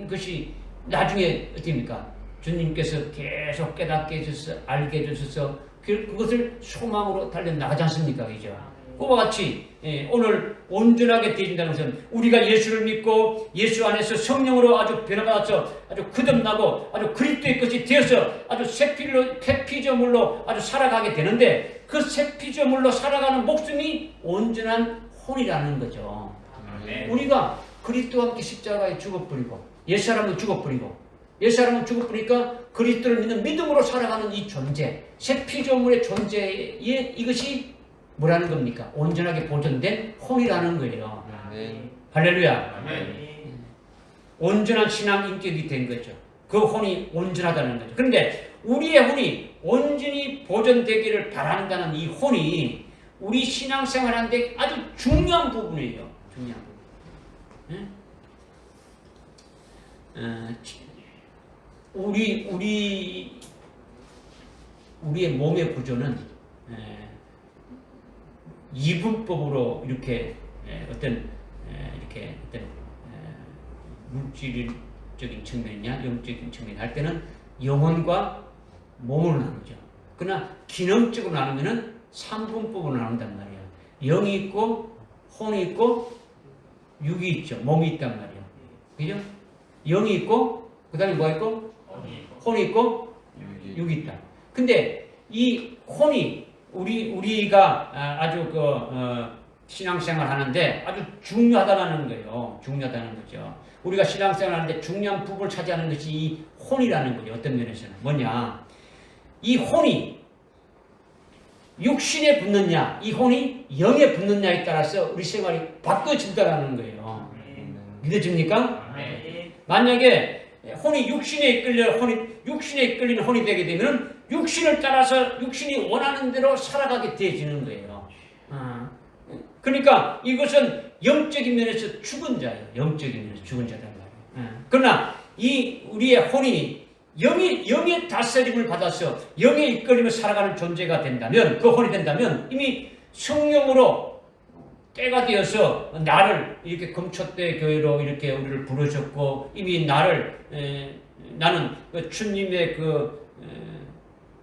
것이 나중에 어떻습니까? 주님께서 계속 깨닫게 해주셔서 알게 해주셔서 그것을 소망으로 달려나가지 않습니까? 그죠? 그와 같이 오늘 온전하게 되어진다는 것은 우리가 예수를 믿고 예수 안에서 성령으로 아주 변화받아서 아주 거듭나고 아주 그리스도의 것이 되어서 아주 새 피조물로 아주 살아가게 되는데 그 새 피조물로 살아가는 목숨이 온전한 혼이라는 거죠. 우리가 그리스도와 함께 십자가에 죽어버리고 옛사람은 죽어버리니까 그리스도를 믿는 믿음으로 살아가는 이 존재, 새 피조물의 존재에 이것이 뭐라는 겁니까? 온전하게 보존된 혼이라는 거예요. 할렐루야. 온전한 신앙 인격이 된 거죠. 그 혼이 온전하다는 거죠. 그런데 우리의 혼이 온전히 보존되기를 바란다는 이 혼이 우리 신앙생활하는데 아주 중요한 부분이에요. 중요한 부분. 우리의 몸의 구조는 이분법으로 이렇게 어떤 물질적인 측면이냐 영적인 측면 할 때는 영혼과 몸으로 나누죠. 그러나 기능적으로 나누면은 3분법으로 나눈단 말이에요. 영이 있고 혼이 있고 육이 있죠. 몸이 있단 말이에요. 그죠? 영이 있고 그 다음에 뭐가 있고 혼이 있고 육이 있다. 근데 이 혼이 우리가 아주 신앙생활 하는데 아주 중요하다는 거예요. 중요하다는 거죠. 우리가 신앙생활 하는데 중요한 부분을 차지하는 것이 이 혼이라는 거죠. 어떤 면에서는 뭐냐? 이 혼이 육신에 붙느냐, 이 혼이 영에 붙느냐에 따라서 우리 생활이 바꿔진다는 거예요. 믿어집니까? 만약에 혼이 육신에 이끌리는 혼이 되게 되면 육신을 따라서 육신이 원하는 대로 살아가게 되어지는 거예요. 그러니까 이것은 영적인 면에서 죽은 자예요. 영적인 면에서 죽은 자란 말이에요. 그러나 우리의 혼이 영의 다스림을 받아서 영의 이끌림을 살아가는 존재가 된다면, 그 혼이 된다면 이미 성령으로 때가 되어서 나를 이렇게 금초대 교회로 이렇게 우리를 부르셨고 이미 나는 주님의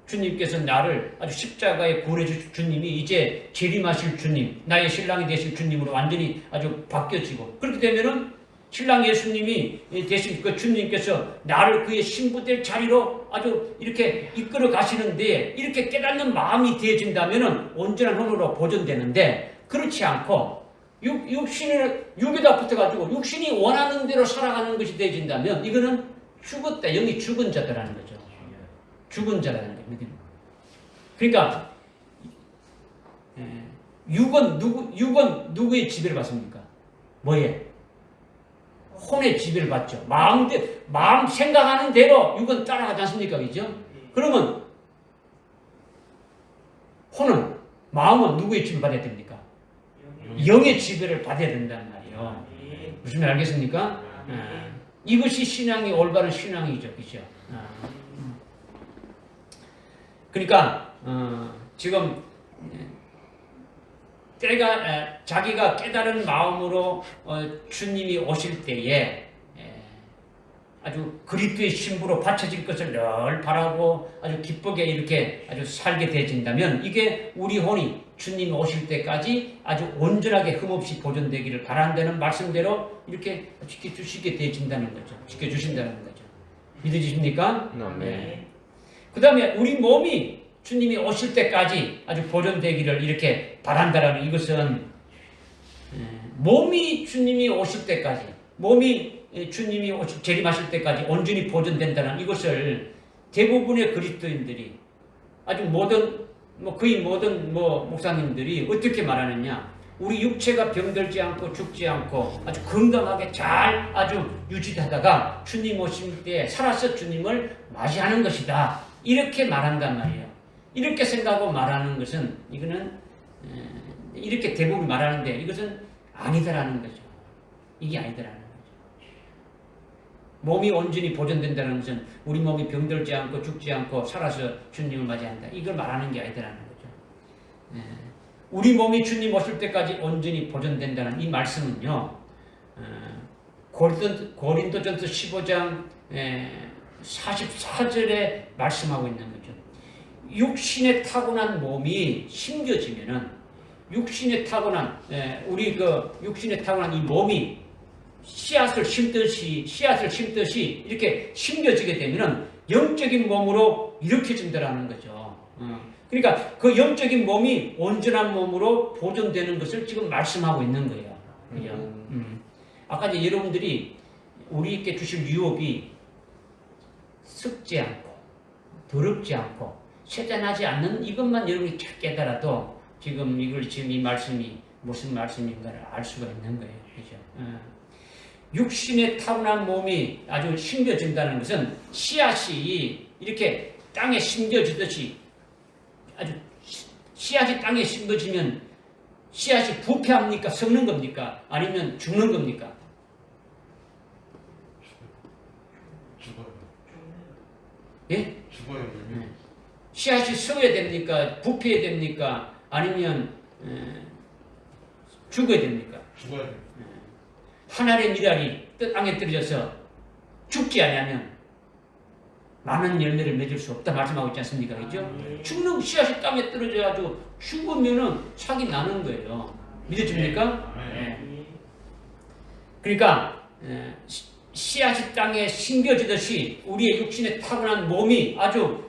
주님께서 나를 아주 십자가에 구원해 주신 주님이 이제 재림하실 주님, 나의 신랑이 되실 주님으로 완전히 아주 바뀌어지고 그렇게 되면은 신랑 예수님이 되신 그 주님께서 나를 그의 신부될 자리로 아주 이렇게 이끌어 가시는데 이렇게 깨닫는 마음이 되어진다면은 온전한 혼으로 보존되는데 그렇지 않고 육에다 붙어가지고 육신이 원하는 대로 살아가는 것이 되어진다면 이거는 죽었다. 영이 죽은 자다라는 거죠. 죽은 자라는 거예요. 그러니까 육은 누구의 지배를 받습니까? 뭐에? 혼의 지배를 받죠. 마음 생각하는 대로 육은 따라가지 않습니까? 그죠? 그러면 혼은, 마음은 누구의 지배를 받아야 됩니까? 영의 지배를 받아야 된단 말이에요. 무슨 말 알겠습니까? 이것이 신앙이 올바른 신앙이죠. 그죠? 그러니까 지금 때가 자기가 깨달은 마음으로 주님이 오실 때에 아주 그리스도의 신부로 바쳐질 것을 늘 바라고 아주 기쁘게 이렇게 아주 살게 되어진다면 이게 우리 혼이 주님이 오실 때까지 아주 온전하게 흠없이 보존되기를 바란다는 말씀대로 이렇게 지켜주시게 되어진다는 거죠. 지켜주신다는 거죠. 믿으십니까? 네. 그 다음에 우리 몸이 주님이 오실 때까지 아주 보존되기를 이렇게 바란다라는 이것은 몸이 주님이 오실 때까지, 몸이 주님이 재림하실 때까지 온전히 보존된다는 이것을 대부분의 그리스도인들이 아주 거의 모든 목사님들이 어떻게 말하느냐? 우리 육체가 병들지 않고 죽지 않고 아주 건강하게 잘 아주 유지하다가 주님 오실 때 살아서 주님을 맞이하는 것이다. 이렇게 말한단 말이에요. 이렇게 생각하고 말하는 것은 이거는 이렇게 대부분 말하는데 이것은 아니다라는 거죠. 이게 아니다라는 거죠. 몸이 온전히 보존된다는 것은 우리 몸이 병들지 않고 죽지 않고 살아서 주님을 맞이한다. 이걸 말하는 게 아니다라는 거죠. 우리 몸이 주님 오실 때까지 온전히 보존된다는 이 말씀은요. 고린도전서 15장 44절에 말씀하고 있는 거죠. 육신에 타고난 몸이 심겨지면은 육신에 타고난 육신에 타고난 이 몸이 씨앗을 심듯이 이렇게 심겨지게 되면은 영적인 몸으로 일으켜진다라는 거죠. 그러니까 그 영적인 몸이 온전한 몸으로 보존되는 것을 지금 말씀하고 있는 거예요. 그죠? 아까 이제 여러분들이 우리에게 주실 유혹이 썩지 않고 더럽지 않고 세잔하지 않는 이것만 여러분이 잘 깨달아도 지금 이 말씀이 무슨 말씀인가를 알 수가 있는 거예요. 그죠? 육신에 타고난 몸이 아주 심겨진다는 것은 씨앗이 이렇게 땅에 심겨지듯이 아주 씨앗이 땅에 심겨지면 씨앗이 부패합니까? 썩는 겁니까? 아니면 죽는 겁니까? 죽어요. 예? 죽어요. 씨앗이 썩어야 됩니까? 부패해야 됩니까? 아니면 죽어야 됩니까? 죽어야 돼요. 하늘의 미랄이 땅에 떨어져서 죽지 않으면 많은 열매를 맺을 수 없다 말씀하고 있지 않습니까? 그죠? 죽는 씨앗이 땅에 떨어져가지고 죽으면은 sak이 나는 거예요. 믿어집니까? 네. 그러니까 씨앗이 땅에 심겨지듯이 우리의 육신에 타고난 몸이 아주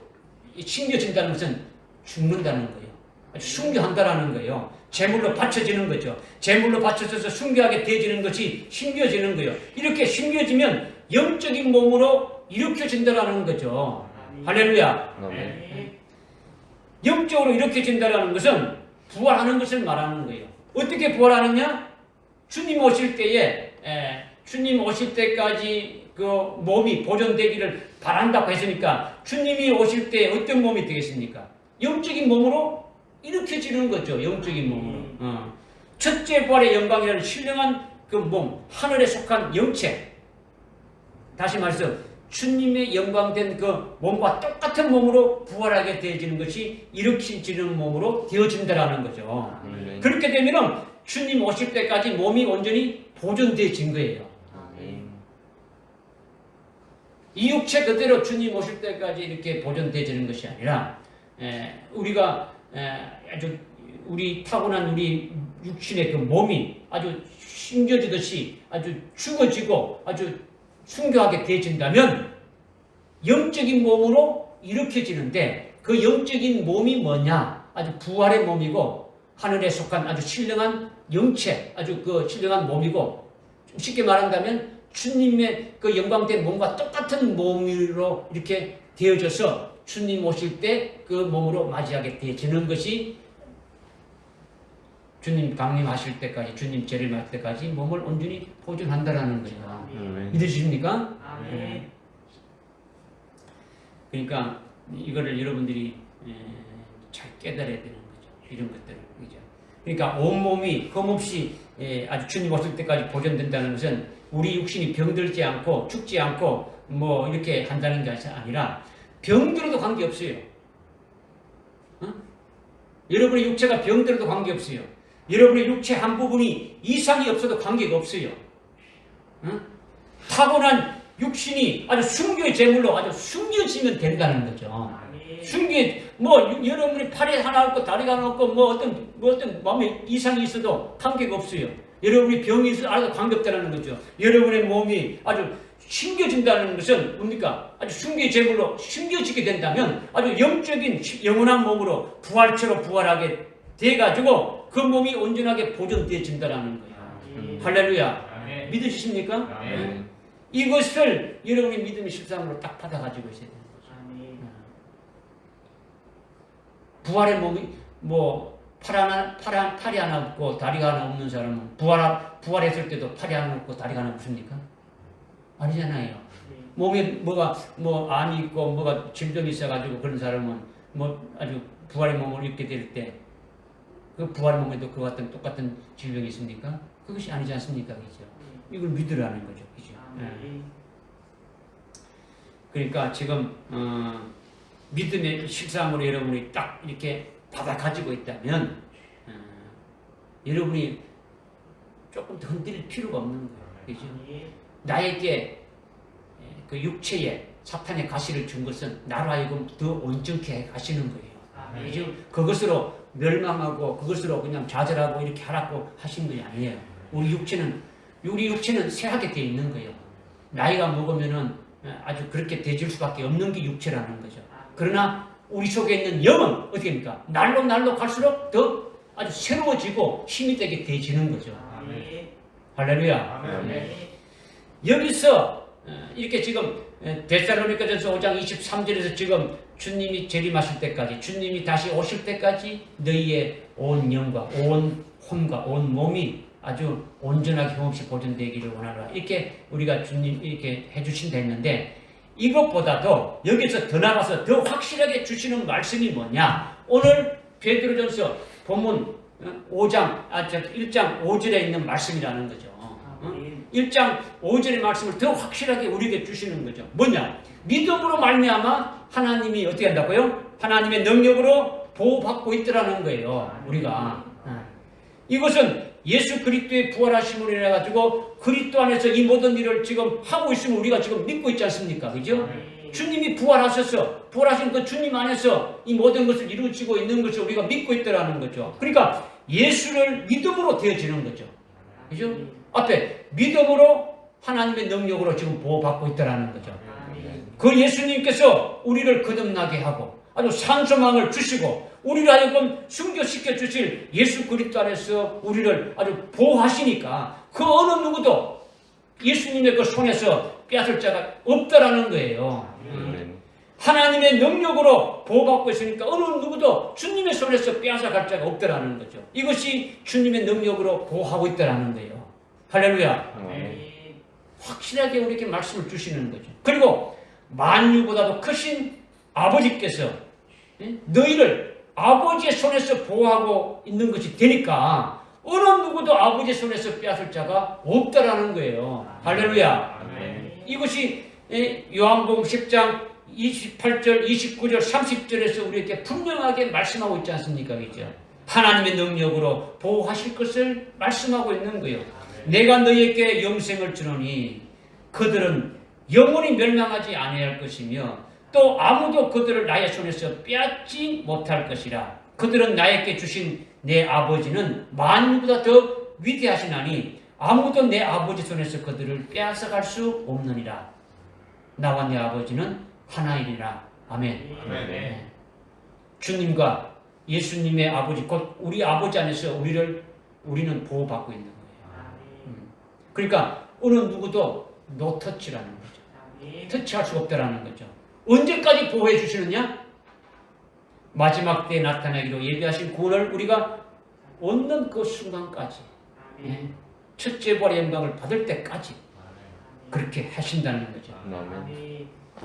심겨진다는 것은 죽는다는 거예요. 아주 순교한다라는 거예요. 제물로 바쳐지는 거죠. 제물로 바쳐져서 순교하게 되어지는 것이 심겨지는 거예요. 이렇게 심겨지면 영적인 몸으로 일으켜진다라는 거죠. 할렐루야. 영적으로 일으켜진다라는 것은 부활하는 것을 말하는 거예요. 어떻게 부활하느냐? 주님 오실 때에 주님 오실 때까지 그 몸이 보존되기를 바란다고 했으니까 주님이 오실 때 어떤 몸이 되겠습니까? 영적인 몸으로 일으켜지는 거죠. 영적인 몸으로. 첫째 부활의 영광이라는 신령한 그 몸, 하늘에 속한 영체. 다시 말해서 주님의 영광된 그 몸과 똑같은 몸으로 부활하게 되어지는 것이 일으켜지는 몸으로 되어진다라는 거죠. 그렇게 되면 주님 오실 때까지 몸이 온전히 보존되어진 거예요. 이 육체 그대로 주님 오실 때까지 이렇게 보존되어지는 것이 아니라 우리가 아주 우리 타고난 우리 육신의 그 몸이 아주 심겨지듯이 아주 죽어지고 아주 순교하게 되어진다면 영적인 몸으로 일으켜지는데 그 영적인 몸이 뭐냐? 아주 부활의 몸이고 하늘에 속한 아주 신령한 영체, 아주 그 신령한 몸이고 쉽게 말한다면 주님의 그 영광된 몸과 똑같은 몸으로 이렇게 되어져서 주님 오실 때 그 몸으로 맞이하게 되어지는 것이 주님 강림하실 때까지, 주님 재림할 때까지 몸을 온전히 보존한다라는 거예요. 믿으십니까? 그러니까 이거를 여러분들이 잘 깨달아야 되는 거죠. 이런 것들을. 그죠? 그러니까 온몸이 흠없이 아주 주님 오실 때까지 보존된다는 것은 우리 육신이 병들지 않고 죽지 않고 뭐 이렇게 한다는 것이 아니라 병들어도 관계없어요. 어? 여러분의 육체가 병들어도 관계없어요. 여러분의 육체 한 부분이 이상이 없어도 관계가 없어요. 어? 타고난 육신이 아주 순교의 제물로 아주 숨겨지면 된다는 거죠. 여러분의 팔이 하나 없고 다리가 하나 없고 뭐 어떤 마음에 이상이 있어도 관계가 없어요. 여러분이 병이 있어도 아주 관계없다는 거죠. 여러분의 몸이 아주 숨겨진다는 것은 뭡니까? 아주 순교의 제물로 숨겨지게 된다면 아주 영적인 영원한 몸으로 부활처럼 부활하게 돼가지고 그 몸이 온전하게 보존되어진다는 거예요. 할렐루야. 믿으십니까? 이것을 여러분의 믿음의 실상으로 딱 받아가지고 있어야 되는 거죠. 부활의 몸이 팔이 하나 없고 다리가 하나 없는 사람은 부활했을 때도 팔이 하나 없고 다리가 하나 없습니까? 아니잖아요. 몸에 암이 있고 뭐가 질병이 있어가지고 그런 사람은 아주 부활의 몸을 입게 될 때 그 부활의 몸에도 그와 같은 똑같은 질병이 있습니까? 그것이 아니지 않습니까? 그죠? 이걸 믿으라는 거죠. 그죠? 그러니까 지금 믿음의 실상으로 여러분이 딱 이렇게 받아 가지고 있다면 여러분이 조금 더 흔들릴 필요가 없는 거예요. 그죠? 나에게 그 육체에 사탄의 가시를 준 것은 나로 하여금 더 온전케 해 가시는 거예요. 그죠? 그것으로 멸망하고 그것으로 그냥 좌절하고 이렇게 하라고 하신 것이 아니에요. 우리 육체는 쇠하게 되어 있는 거예요. 나이가 먹으면은 아주 그렇게 되질 수밖에 없는 게 육체라는 거죠. 그러나 우리 속에 있는 영은 어떻게 됩니까? 날로 갈수록 더 아주 새로워지고 힘이 되게 되지는 거죠. 할렐루야. 여기서 이렇게 지금 데살로니가전서 5장 23절에서 지금 주님이 재림하실 때까지, 주님이 다시 오실 때까지 너희의 온 영과 온 혼과 온 몸이 아주 온전하게 흠없이 보존되기를 원하라. 이렇게 우리가 주님 이렇게 해주신다 했는데, 이것보다도 여기서 더 나가서 더 확실하게 주시는 말씀이 뭐냐? 오늘 베드로전서 본문 1장 5절에 있는 말씀이라는 거죠. 1장 5절의 말씀을 더 확실하게 우리에게 주시는 거죠. 뭐냐? 믿음으로 말미암아 하나님이 어떻게 한다고요? 하나님의 능력으로 보호받고 있더라는 거예요. 우리가. 이것은 예수 그리스도의 부활하심으로 인해 가지고 그리스도 안에서 이 모든 일을 지금 하고 있으면 우리가 지금 믿고 있지 않습니까? 그죠? 주님이 부활하셔서 부활하신 그 주님 안에서 이 모든 것을 이루어지고 있는 것을 우리가 믿고 있더라는 거죠. 그러니까 예수를 믿음으로 되어지는 거죠. 그죠? 앞에 믿음으로 하나님의 능력으로 지금 보호받고 있다라는 거죠. 그 예수님께서 우리를 거듭나게 하고 아주 산소망을 주시고 우리를 하여금 순교시켜 주실 예수 그리스도 안에서 우리를 아주 보호하시니까 그 어느 누구도 예수님의 그 손에서 빼앗을 자가 없다라는 거예요. 하나님의 능력으로 보호받고 있으니까 어느 누구도 주님의 손에서 빼앗아갈 자가 없다라는 거죠. 이것이 주님의 능력으로 보호하고 있다라는 거예요. 할렐루야. 확실하게 우리에게 말씀을 주시는 거죠. 그리고 만유보다도 크신 아버지께서 너희를 아버지의 손에서 보호하고 있는 것이 되니까 어느 누구도 아버지의 손에서 빼앗을 자가 없다라는 거예요. 할렐루야. 이것이 요한복음 10장 28절, 29절, 30절에서 우리에게 분명하게 말씀하고 있지 않습니까? 그죠? 하나님의 능력으로 보호하실 것을 말씀하고 있는 거예요. 내가 너희에게 영생을 주노니 그들은 영원히 멸망하지 아니할 것이며 또 아무도 그들을 나의 손에서 빼앗지 못할 것이라. 그들은 나에게 주신 내 아버지는 만유보다 더 위대하시나니 아무도 내 아버지 손에서 그들을 빼앗아갈 수 없느니라. 나와 내 아버지는 하나이니라. 아멘. 네. 주님과 예수님의 아버지 곧 우리 아버지 안에서 우리는 보호받고 있는 거예요. 그러니까 어느 누구도 노터치라는 거죠. 터치할 수 없다라는 거죠. 언제까지 보호해 주시느냐? 마지막 때에 나타나기로 예비하신 구원을 우리가 얻는 그 순간까지, 첫째 부활의 영광을 받을 때까지 그렇게 하신다는 거죠.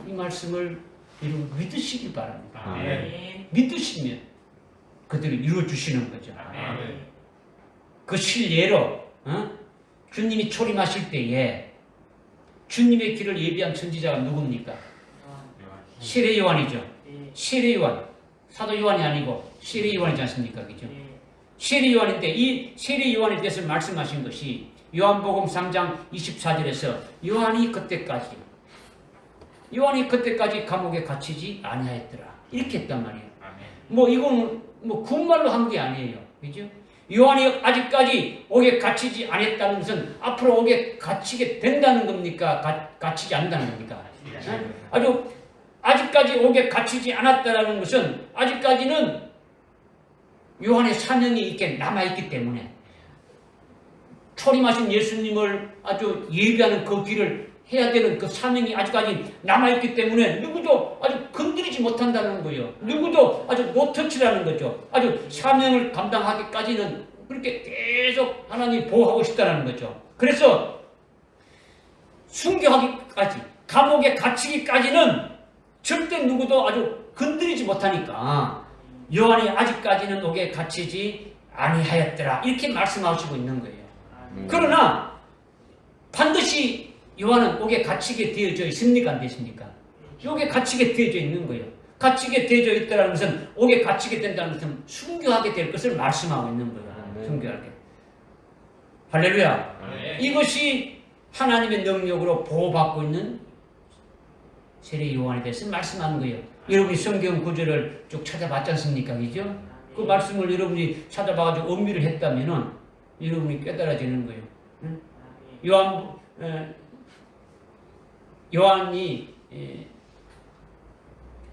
이 말씀을 여러분 믿으시기 바랍니다. 아멘. 믿으시면 그들을 이루어주시는 거죠. 아멘. 그 실례로 주님이 초림하실 때에 주님의 길을 예비한 선지자가 누굽니까? 세례 요한이죠. 세례 요한. 사도 요한이 아니고 세례 요한이지 않습니까? 그죠? 세례 요한인데 이 세례 요한에 대해서 말씀하신 것이 요한복음 3장 24절에서 요한이 그때까지 감옥에 갇히지 아니하였더라. 이렇게 했단 말이에요. 뭐 이건 뭐 군말로 한 게 아니에요. 그죠? 요한이 아직까지 옥에 갇히지 않았다는 것은 앞으로 옥에 갇히게 된다는 겁니까? 갇히지 않는다는 겁니까? 아직까지 옥에 갇히지 않았다는 것은 아직까지는 요한의 사명이 이렇게 남아있기 때문에 초림하신 예수님을 아주 예비하는 그 길을 해야 되는 그 사명이 아직까지 남아있기 때문에 누구도 아주 건드리지 못한다는 거예요. 누구도 아주 노터치라는 거죠. 아주 사명을 감당하기까지는 그렇게 계속 하나님이 보호하고 싶다는 거죠. 그래서 순교하기까지, 감옥에 갇히기까지는 절대 누구도 아주 건드리지 못하니까 요한이 아직까지는 옥에 갇히지 아니하였더라. 이렇게 말씀하시고 있는 거예요. 그러나 반드시 요한은 옥에 갇히게 되어져 있습니까? 안 되십니까? 옥에 갇히게 되어져 있는 거예요. 갇히게 되어져 있다는 것은 옥에 갇히게 된다는 것은 순교하게 될 것을 말씀하고 있는 거예요. 순교하게. 할렐루야. 이것이 하나님의 능력으로 보호받고 있는 세례 요한에 대해서 말씀하는 거예요. 여러분이 성경 구절을 쭉 찾아봤지 않습니까? 그죠? 그 말씀을 여러분이 찾아봐가지고 음미를 했다면은 여러분이 깨달아지는 거예요. 응? 요한이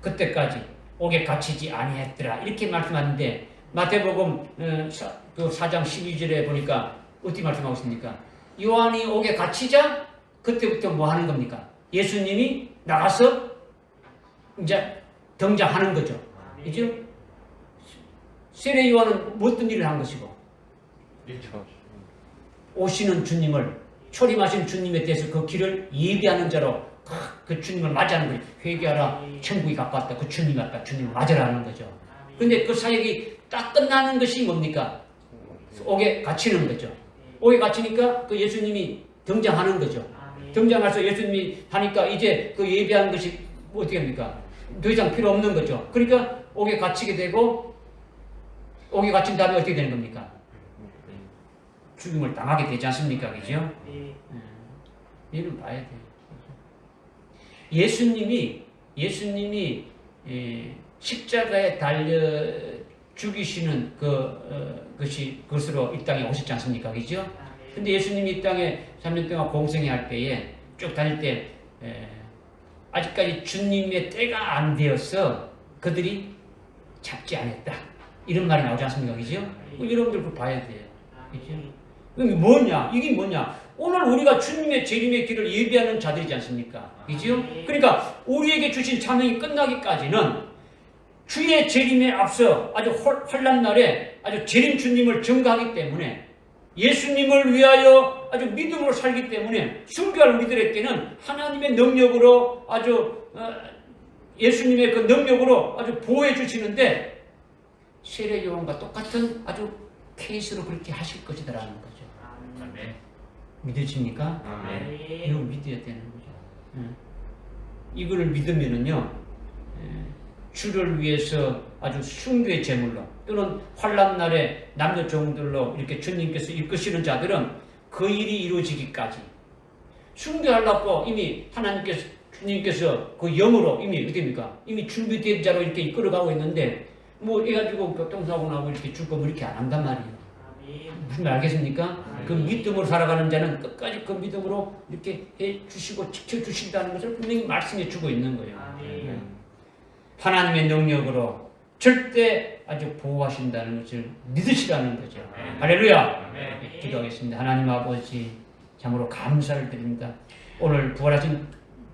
그때까지 옥에 갇히지 아니했더라. 이렇게 말씀하는데 마태복음 그 4장 12절에 보니까 어떻게 말씀하고 있습니까? 요한이 옥에 갇히자 그때부터 뭐 하는 겁니까? 예수님이 나가서 이제 등장하는 거죠. 그죠? 세례 요한은 어떤 일을 한 것이고 오시는 주님을 초림하신 주님에 대해서 그 길을 예비하는 자로 그 주님을 맞이하는 거예요. 회개하라, 천국이 가까웠다. 그 주님 왔다. 주님을 맞으라 하는 거죠. 근데 그 사역이 딱 끝나는 것이 뭡니까? 옥에 갇히는 거죠. 옥에 갇히니까 그 예수님이 등장하는 거죠. 등장해서 예수님이 하니까 이제 그 예비한 것이 어떻게 합니까? 더 이상 필요 없는 거죠. 그러니까 옥에 갇히게 되고 옥에 갇힌 다음에 어떻게 되는 겁니까? 죽임을 당하게 되지 않습니까? 그죠? 이를 봐야 돼요. 예수님이 십자가에 달려 죽이시는 그것으로 이 땅에 오셨지 않습니까? 그죠? 근데 예수님이 이 땅에 3년 동안 공생할 때에 쭉 다닐 때 아직까지 주님의 때가 안 되어서 그들이 잡지 않았다. 이런 말이 나오지 않습니까? 그죠? 여러분들 그거 봐야 돼요. 그죠? 그럼 뭐냐? 이게 뭐냐? 오늘 우리가 주님의 재림의 길을 예비하는 자들이지 않습니까? 그죠? 그러니까 우리에게 주신 사명이 끝나기까지는 주의 재림에 앞서 아주 환난 날에 아주 재림 주님을 증거하기 때문에 예수님을 위하여 아주 믿음으로 살기 때문에 순교할 우리들에게는 하나님의 능력으로 아주 예수님의 그 능력으로 아주 보호해 주시는데 세례 요한과 똑같은 아주 케이스로 그렇게 하실 것이다라는 거죠. 믿으십니까? 이거 믿어야 되는 거죠. 이거를 믿으면은요, 주를 위해서 아주 순교의 제물로 또는 환난 날에 남녀 종들로 이렇게 주님께서 이끄시는 자들은 그 일이 이루어지기까지 순교하려고 이미 주님께서 그 영으로 이미 어디입니까? 이미 준비된 자로 이렇게 이끌어가고 있는데 뭐 해가지고 교통사고 나고 이렇게 죽고 이렇게 안 한단 말이에요. 무슨 말 알겠습니까? 그 믿음으로 살아가는 자는 끝까지 그 믿음으로 이렇게 해주시고 지켜주신다는 것을 분명히 말씀해 주고 있는 거예요. 하나님의 능력으로 절대 아주 보호하신다는 것을 믿으시라는 거죠. 할렐루야! 기도하겠습니다. 하나님 아버지 참으로 감사를 드립니다. 오늘 부활하신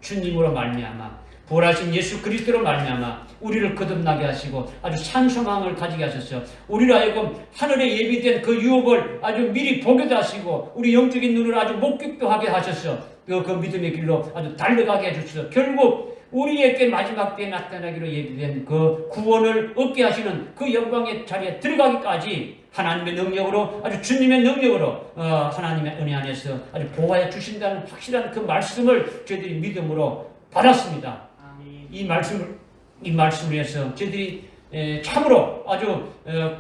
주님으로 말미암아 부활하신 예수 그리스도로 말미암아 우리를 거듭나게 하시고 아주 산소망을 가지게 하셔서 우리를 하여금 하늘에 예비된 그 유업을 아주 미리 보게도 하시고 우리 영적인 눈을 아주 목격도 하게 하셔서 그 믿음의 길로 아주 달려가게 해주셔서 결국 우리에게 마지막 때에 나타나기로 예비된 그 구원을 얻게 하시는 그 영광의 자리에 들어가기까지 하나님의 능력으로, 아주 주님의 능력으로 하나님의 은혜 안에서 아주 보호해 주신다는 확실한 그 말씀을 저희들이 믿음으로 받았습니다. 이 말씀을 위해서 저희들이 참으로 아주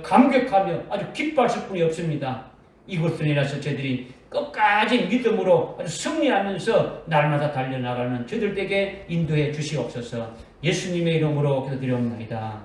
감격하며 아주 기뻐할 수뿐이 없습니다. 이곳으로 인해서 저희들이 끝까지 믿음으로 아주 승리하면서 날마다 달려나가는 저희들에게 인도해 주시옵소서. 예수님의 이름으로 기도드리옵나이다.